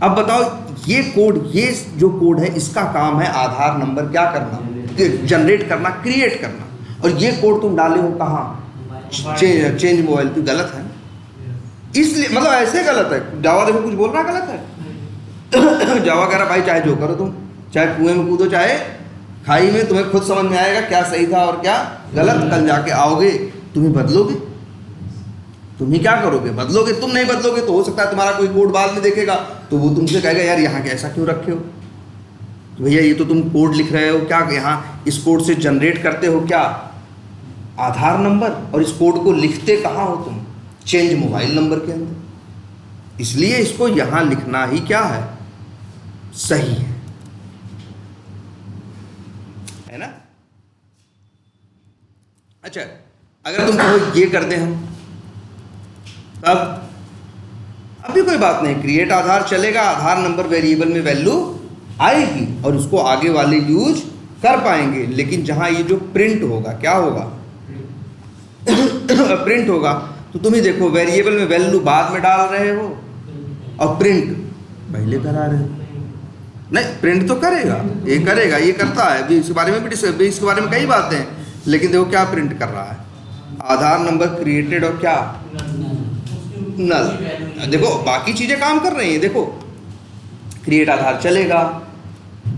अब बताओ ये कोड, ये जो कोड है इसका काम है आधार नंबर क्या करना, जनरेट करना, क्रिएट करना, और ये कोड तुम डाले हो कहाँ, चेंज मोबाइल पे। गलत है इसलिए, मतलब ऐसे गलत है। जावा देखो कुछ बोल रहा गलत है। जावा कह रहा भाई चाहे जो करो तुम, चाहे कुएं में कूदो चाहे खाई में, तुम्हें खुद समझ में आएगा क्या सही था और क्या गलत। कल जाके आओगे तुम्हें बदलोगे, तुम ही क्या करोगे, बदलोगे। तुम नहीं बदलोगे तो हो सकता है तुम्हारा कोई कोड बाद में देखेगा तो वो तुमसे कहेगा यार यहाँ के ऐसा क्यों रखे हो, तो भैया ये तो तुम कोड लिख रहे हो क्या, यहाँ इस कोड से जनरेट करते हो क्या आधार नंबर, और इस कोड को लिखते कहाँ हो तुम, चेंज मोबाइल नंबर के अंदर। इसलिए इसको यहाँ लिखना ही क्या है, सही है ना। अच्छा अगर तुम कहो ये कर दें हम, तब अभी कोई बात नहीं, क्रिएट आधार चलेगा, आधार नंबर वेरिएबल में वैल्यू आएगी और उसको आगे वाले यूज कर पाएंगे। लेकिन जहां ये जो प्रिंट होगा, क्या होगा प्रिंट होगा, तो तुम ही देखो वेरिएबल में वैल्यू बाद में डाल रहे हो और प्रिंट पहले करा रहे हो। नहीं प्रिंट तो करेगा, ये करेगा, ये करता है भी, इसके बारे में भी, इसके बारे में कई बातें हैं, लेकिन देखो क्या प्रिंट कर रहा है, आधार नंबर क्रिएटेड और क्या नल। देखो बाकी चीजें काम कर रही हैं, देखो क्रिएट आधार चलेगा,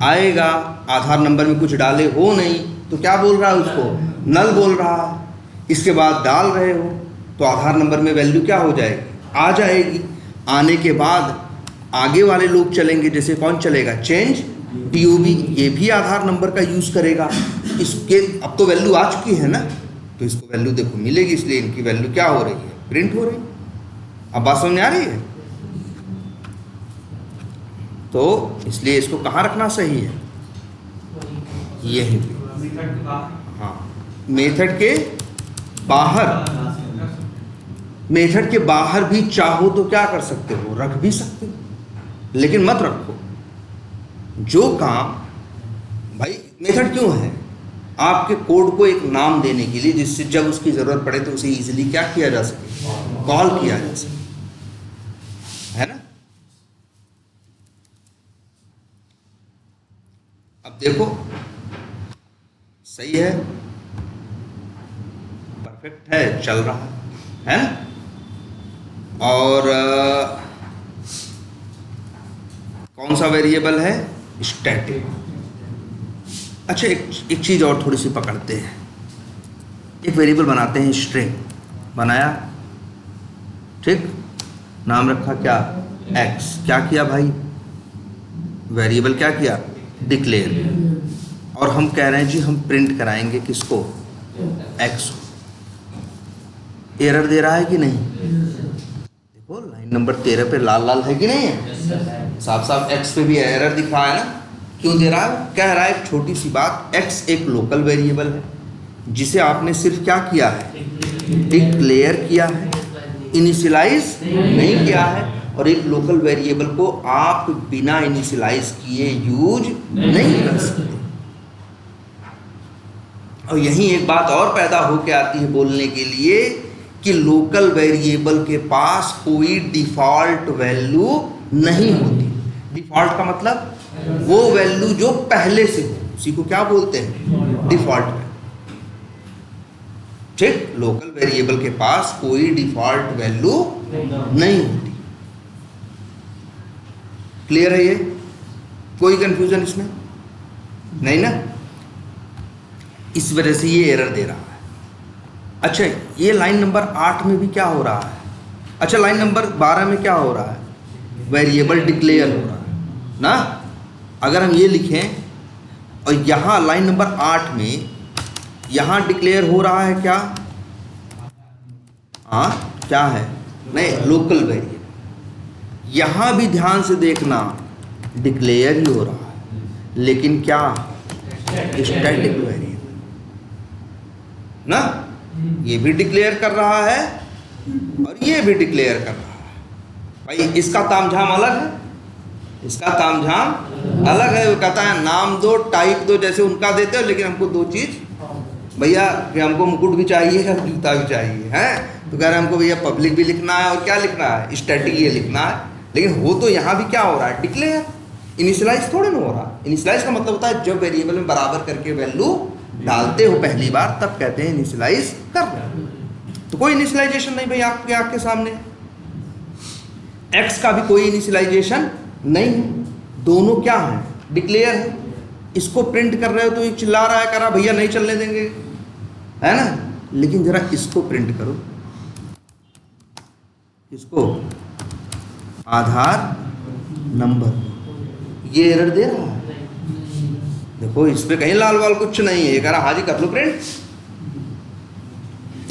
आएगा, आधार नंबर में कुछ डाले हो नहीं तो क्या बोल रहा है उसको, नल बोल रहा है। इसके बाद डाल रहे हो तो आधार नंबर में वैल्यू क्या हो जाएगी, आ जाएगी। आने के बाद आगे वाले लोग चलेंगे, जैसे कौन चलेगा, चेंज TOB, ये भी आधार नंबर का यूज़ करेगा। इसके अब तो वैल्यू आ चुकी है ना, तो इसको वैल्यू देखो मिलेगी, इसलिए इनकी वैल्यू क्या हो रही है, प्रिंट हो रही है। अब बात समझ में आ रही है? तो इसलिए इसको कहाँ रखना सही है, यही मेथड के बाहर। हाँ, मेथड के बाहर। मेथड के बाहर भी चाहो तो क्या कर सकते हो, रख भी सकते हो, लेकिन मत रखो। जो काम, भाई मेथड क्यों है, आपके कोड को एक नाम देने के लिए, जिससे जब उसकी ज़रूरत पड़े तो उसे इजीली क्या किया जा सके, कॉल किया जा सके, है ना। अब देखो सही है, परफेक्ट है, चल रहा है ना। और कौन सा वेरिएबल है, स्टैटिक। अच्छा, एक चीज़ और थोड़ी सी पकड़ते हैं। एक वेरिएबल बनाते हैं, स्ट्रिंग बनाया, ठीक, नाम रखा क्या, x। क्या किया भाई, वेरिएबल क्या किया, डिक्लेयर। और हम कह रहे हैं जी हम प्रिंट कराएंगे किसको, x। एरर दे रहा है कि नहीं, देखो लाइन नंबर 13 पे लाल लाल है कि नहीं है, साफ साफ x पे भी एरर दिख रहा है ना। क्यों दे रहा है, कह रहा है एक छोटी सी बात, x एक लोकल वेरिएबल है जिसे आपने सिर्फ क्या किया है, डिक्लेयर किया है, इनिशियलाइज नहीं किया है। और एक लोकल वेरिएबल को आप बिना इनिशियलाइज किए यूज नहीं कर सकते। और यहीं एक बात और पैदा होकर आती है बोलने के लिए कि लोकल वेरिएबल के पास कोई डिफॉल्ट वैल्यू नहीं होती। डिफॉल्ट का मतलब वो वैल्यू जो पहले से हो, उसी को क्या बोलते हैं, डिफॉल्ट वैल्यू। ठीक, लोकल वेरिएबल के पास कोई डिफॉल्ट वैल्यू नहीं होती। क्लियर है ये, कोई कंफ्यूजन इसमें नहीं ना। इस वजह से ये एरर दे रहा है। अच्छा, ये लाइन नंबर 8 में भी क्या हो रहा है, अच्छा लाइन नंबर 12 में क्या हो रहा है, वेरिएबल डिक्लेयर हो रहा है ना। अगर हम ये लिखें और यहाँ लाइन नंबर 8 में यहाँ डिक्लेयर हो रहा है क्या, हाँ क्या है, नहीं लोकल वेरिएबल। यहाँ भी ध्यान से देखना, डिक्लेयर ही हो रहा है, लेकिन क्या, स्टैटिक वेरिएबल ना। ये भी डिक्लेयर कर रहा है और ये भी डिक्लेयर कर रहा है। भाई इसका तामझाम अलग है, इसका तामझाम अलग है। वो कहता है नाम दो, टाइप दो, जैसे उनका देते हो, लेकिन हमको दो चीज़ भैया, कि हमको मुकुट भी चाहिए और जूता भी चाहिए, हैं। तो कह रहे हैं हमको भैया पब्लिक भी लिखना है और क्या लिखना है, स्टैटिक ये लिखना है। लेकिन हो तो यहाँ भी क्या हो रहा है, डिक्लेयर। इनिशियलाइज थोड़े ना हो रहा। इनिशियलाइज का मतलब होता है जब वेरिएबल में बराबर करके वैल्यू डालते हो पहली बार, तब कहते हैं इनिशियलाइज कर रहे हो। तो कोई इनिशियलाइजेशन नहीं भाई आपके आँख के सामने। एक्स का भी कोई इनिशियलाइजेशन नहीं है, दोनों क्या है, डिक्लेयर है। इसको प्रिंट कर रहे हो तो ये चिल्ला रहा है, कह रहा भैया नहीं चलने देंगे, है ना। लेकिन जरा इसको प्रिंट करो, इसको आधार नंबर, ये एरर दे रहा है। देखो इस पे कहीं लाल वाल कुछ नहीं है, ये कह रहा हाजी कर लो प्रिंट।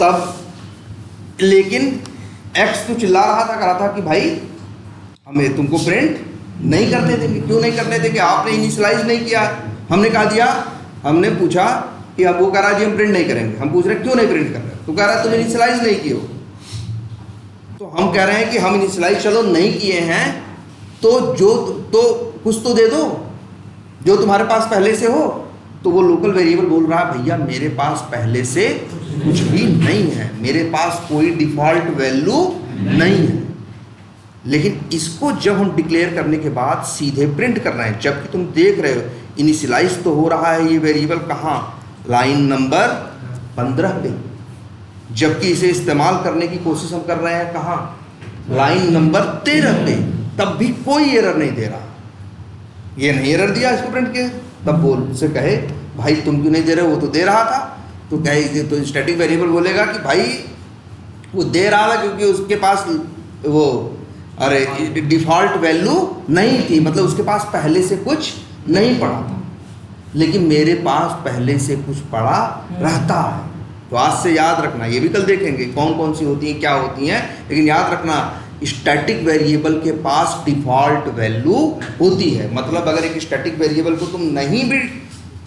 तब लेकिन एक्स तो चिल्ला रहा था, कह रहा था कि भाई हमें तुमको प्रिंट नहीं करने देंगे। क्यों नहीं करने देंगे, आपने इनिशियलाइज नहीं किया। हमने कहा दिया, हमने पूछा कि अब वो कह रहा जी हम प्रिंट नहीं करेंगे। हम पूछ रहे क्यों नहीं प्रिंट कर रहे, तो कह रहा तुम इनिशियलाइज नहीं किए हो। तो हम कह रहे हैं कि हम इनिशियलाइज चलो नहीं किए हैं, तो जो तो कुछ तो दे दो जो तुम्हारे पास पहले से हो। तो वो लोकल वेरिएबल बोल रहा है भैया मेरे पास पहले से कुछ भी नहीं है, मेरे पास कोई डिफॉल्ट वैल्यू नहीं है। लेकिन इसको जब हम डिक्लेयर करने के बाद सीधे प्रिंट कर रहे हैं, जबकि तुम देख रहे हो इनिशियलाइज तो हो रहा है ये वेरिएबल कहाँ, लाइन नंबर 15 पे, जबकि इसे इस्तेमाल करने की कोशिश हम कर रहे हैं कहाँ, लाइन नंबर 13 पे। तब भी कोई एरर नहीं दे रहा। ये नहीं एरर दिया इसको प्रिंट के, तब बोल से कहे भाई तुम क्यों नहीं दे रहे, वो तो दे रहा था। तो कहे तो स्टैटिक वेरिएबल बोलेगा कि भाई वो दे रहा था क्योंकि उसके पास वो अरे डिफ़ॉल्ट वैल्यू नहीं थी, मतलब उसके पास पहले से कुछ नहीं पड़ा था, लेकिन मेरे पास पहले से कुछ पड़ा रहता है। तो आज से याद रखना, ये भी कल देखेंगे कौन कौन सी होती हैं, क्या होती हैं, लेकिन याद रखना स्टैटिक वेरिएबल के पास डिफ़ॉल्ट वैल्यू होती है। मतलब अगर एक स्टैटिक वेरिएबल को तुम नहीं भी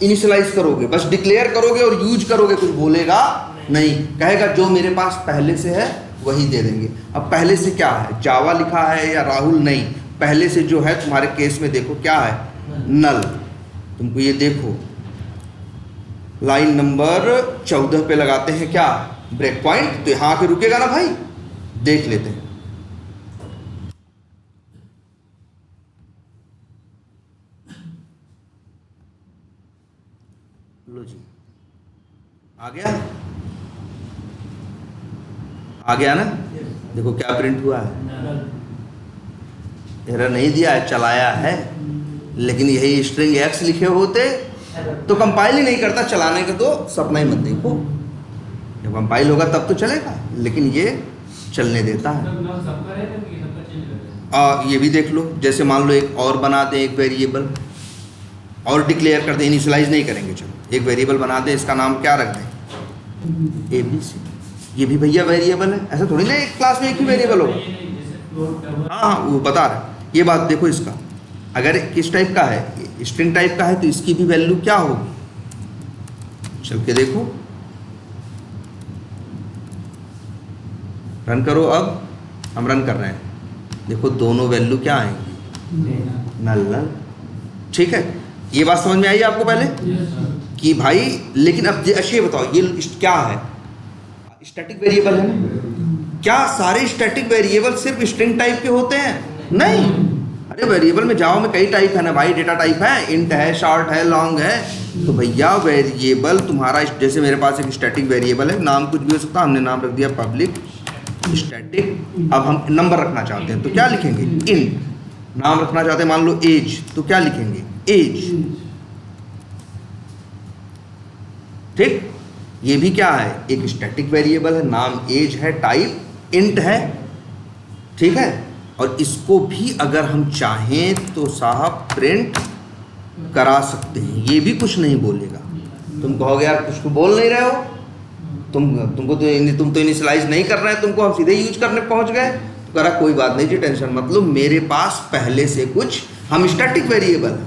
इनिशियलाइज करोगे, बस डिक्लेयर करोगे और यूज करोगे, कुछ बोलेगा नहीं, कहेगा जो मेरे पास पहले से है वही दे देंगे। अब पहले से क्या है, जावा लिखा है या राहुल, नहीं, पहले से जो है तुम्हारे केस में देखो क्या है, नल। तुमको ये देखो लाइन नंबर 14 पे लगाते हैं क्या, ब्रेक पॉइंट, तो यहां आके रुकेगा ना भाई, देख लेते हैं। लो जी, आ गया ना, देखो क्या प्रिंट हुआ है, एरर नहीं दिया है, चलाया है, लेकिन यही स्ट्रिंग एक्स लिखे होते तो कंपाइल ही नहीं करता, चलाने का तो सपना ही मत देखो, जब कंपाइल होगा तब तो चलेगा, लेकिन ये चलने देता है। ये भी देख लो, जैसे मान लो एक और बना दें, एक वेरिएबल और डिक्लेयर कर दें, इनिशियलाइज नहीं करेंगे, चलो एक वेरिएबल बना दें, इसका नाम क्या रख दें, ABC, ये भी भैया वेरिएबल है, ऐसा थोड़ी ना एक क्लास में एक ही वेरिएबल होगा। हाँ वो बता रहे, ये बात देखो, इसका अगर किस टाइप का है, स्ट्रिंग टाइप का है, तो इसकी भी वैल्यू क्या होगी, चल के देखो, रन करो। अब हम रन कर रहे हैं, देखो दोनों वैल्यू क्या आएंगी, नल नल, ठीक है। ये बात समझ में आई आपको पहले कि भाई, लेकिन अब अच्छा ये बताओ, ये क्या है, स्टैटिक वेरिएबल है ना, क्या सारे स्टैटिक वेरिएबल सिर्फ स्ट्रिंग टाइप के होते हैं, नहीं, अरे वेरिएबल में जावा में कई टाइप है ना भाई, डेटा टाइप है, इंट है, शॉर्ट है, लॉन्ग है, तो भैया वेरिएबल तुम्हारा, जैसे मेरे पास एक स्टैटिक वेरिएबल है, नाम कुछ भी हो सकता है, हमने नाम रख दिया पब्लिक स्टैटिक। अब हम नंबर रखना चाहते हैं तो क्या लिखेंगे, इंट, नाम रखना चाहते हैं मान लो एज, तो क्या लिखेंगे, एज, ठीक। ये भी क्या है, एक स्टैटिक वेरिएबल है, नाम एज है, टाइप इंट है, ठीक है। और इसको भी अगर हम चाहें तो साहब प्रिंट करा सकते हैं, ये भी कुछ नहीं बोलेगा। तुम कहोगे यार कुछ तो बोल नहीं रहे हो, तुम तो इनिशियलाइज नहीं कर रहे हैं, तुमको हम सीधे यूज करने पहुंच गए, तो करा कोई बात नहीं जी, टेंशन मत लो, मेरे पास पहले से कुछ, हम स्टैटिक वेरिएबल है,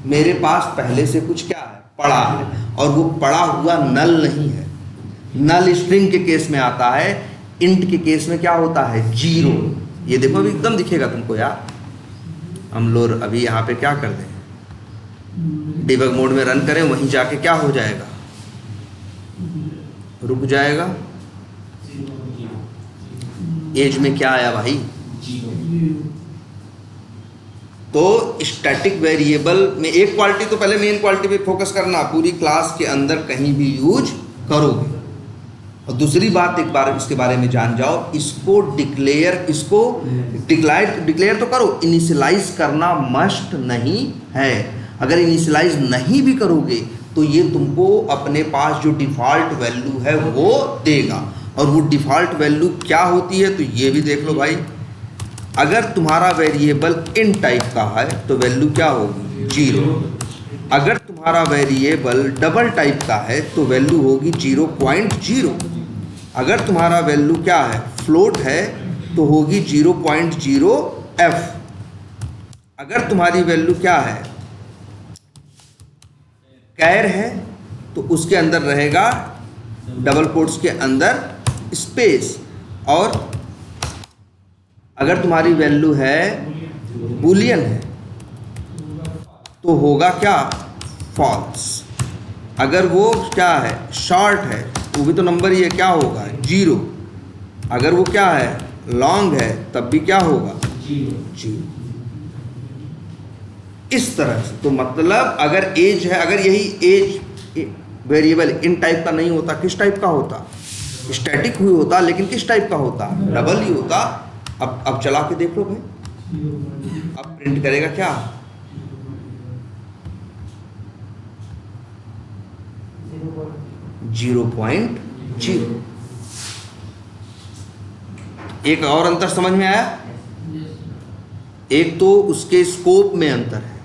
मेरे पास पहले से कुछ क्या है, पड़ा है, और वो पड़ा हुआ नल नहीं है। नल स्ट्रिंग के केस में आता है, इंट के केस में क्या होता है, जीरो। ये देखो अभी एकदम दिखेगा तुमको यार, हम लोग अभी यहाँ पे क्या कर दें, डिबग मोड में रन करें, वहीं जाके क्या हो जाएगा, रुक जाएगा। एज में क्या आया भाई, तो स्टैटिक वेरिएबल में एक क्वालिटी, तो पहले मेन क्वालिटी पे फोकस करना, पूरी क्लास के अंदर कहीं भी यूज करोगे। और दूसरी बात, एक बार इसके बारे में जान जाओ, इसको डिक्लेयर तो करो, इनिशियलाइज करना मस्ट नहीं है। अगर इनिशियलाइज नहीं भी करोगे तो ये तुमको अपने पास जो डिफ़ॉल्ट वैल्यू है वो देगा, और वो डिफ़ॉल्ट वैल्यू क्या होती है, तो ये भी देख लो भाई। अगर तुम्हारा वेरिएबल इन टाइप का है तो वैल्यू क्या होगी, 0। अगर तुम्हारा वेरिएबल डबल टाइप का है तो वैल्यू होगी 0.0। अगर तुम्हारा वैल्यू क्या है, फ्लोट है, तो होगी 0.0f। अगर तुम्हारी वैल्यू क्या है, कैर है, तो उसके अंदर रहेगा डबल कोट्स के अंदर स्पेस। और अगर तुम्हारी वैल्यू है बूलियन है तो होगा क्या, फॉल्स। अगर वो क्या है, शॉर्ट है, वो भी तो नंबर ही है, क्या होगा, 0। अगर वो क्या है, लॉन्ग है, तब भी क्या होगा, 0। इस तरह से। तो मतलब अगर एज है, अगर यही एज वेरिएबल इन टाइप का नहीं होता, किस टाइप का होता, स्टैटिक हुई होता, लेकिन किस टाइप का होता, डबल ही होता। अब चला के देख लो भाई, अब प्रिंट करेगा क्या, 0.0। एक और अंतर समझ में आया, एक तो उसके स्कोप में अंतर है,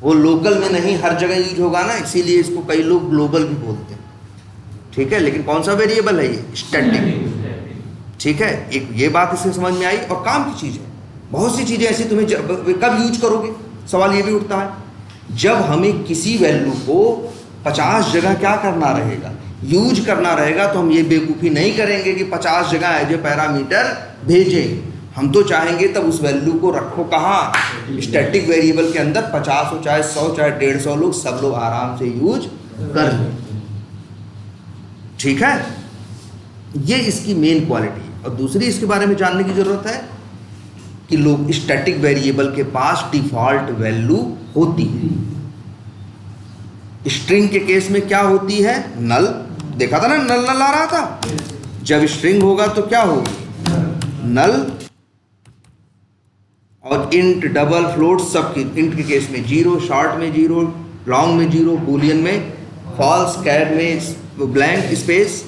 वो लोकल में नहीं हर जगह यूज होगा ना, इसीलिए इसको कई लोग ग्लोबल भी बोलते हैं, ठीक है। लेकिन कौन सा वेरिएबल है ये? स्टैटिक, ठीक है। एक ये बात इससे समझ में आई। और काम की चीज़ है, बहुत सी चीज़ें ऐसी तुम्हें कब यूज करोगे, सवाल ये भी उठता है। जब हमें किसी वैल्यू को 50 जगह क्या करना रहेगा, यूज करना रहेगा, तो हम ये बेवकूफ़ी नहीं करेंगे कि 50 जगह एज ए पैरामीटर भेजें। हम तो चाहेंगे तब उस वैल्यू को रखो कहाँ, स्टैटिक वेरिएबल के अंदर। 50 हो चाहे 100 चाहे 150 लोग, सब लोग आराम से यूज कर लें, ठीक है। ये इसकी मेन क्वालिटी है। और दूसरी इसके बारे में जानने की जरूरत है कि लोग स्टैटिक वेरिएबल के पास डिफॉल्ट वैल्यू होती है। स्ट्रिंग के केस में क्या होती है? नल। देखा था ना, नल नल आ रहा था। जब स्ट्रिंग होगा तो क्या होगी? नल। और इंट, डबल, फ्लोट सब की, इंट के केस में 0, शॉर्ट में 0, लॉन्ग में 0, बूलियन में फॉल्स, कैर में ब्लैंक स्पेस,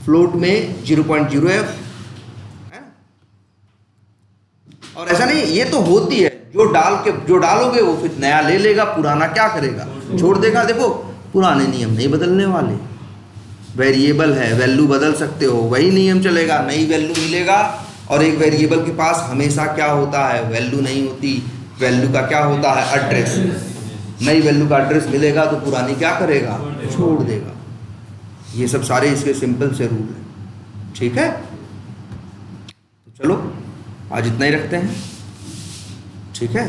फ्लोट में 0.0f। और ऐसा नहीं, ये तो होती है, जो डालोगे वो फिर नया ले लेगा, पुराना क्या करेगा? छोड़ देगा। देखो पुराने नियम नहीं बदलने वाले, वेरिएबल है, वैल्यू बदल सकते हो, वही नियम चलेगा, नई वैल्यू मिलेगा। और एक वेरिएबल के पास हमेशा क्या होता है? वैल्यू नहीं होती। वैल्यू का क्या होता है? एड्रेस। नई वैल्यू का एड्रेस मिलेगा तो पुरानी क्या करेगा? छोड़ देगा। ये सब सारे इसके सिंपल से रूल हैं, ठीक है। तो चलो आज इतना ही रखते हैं, ठीक है।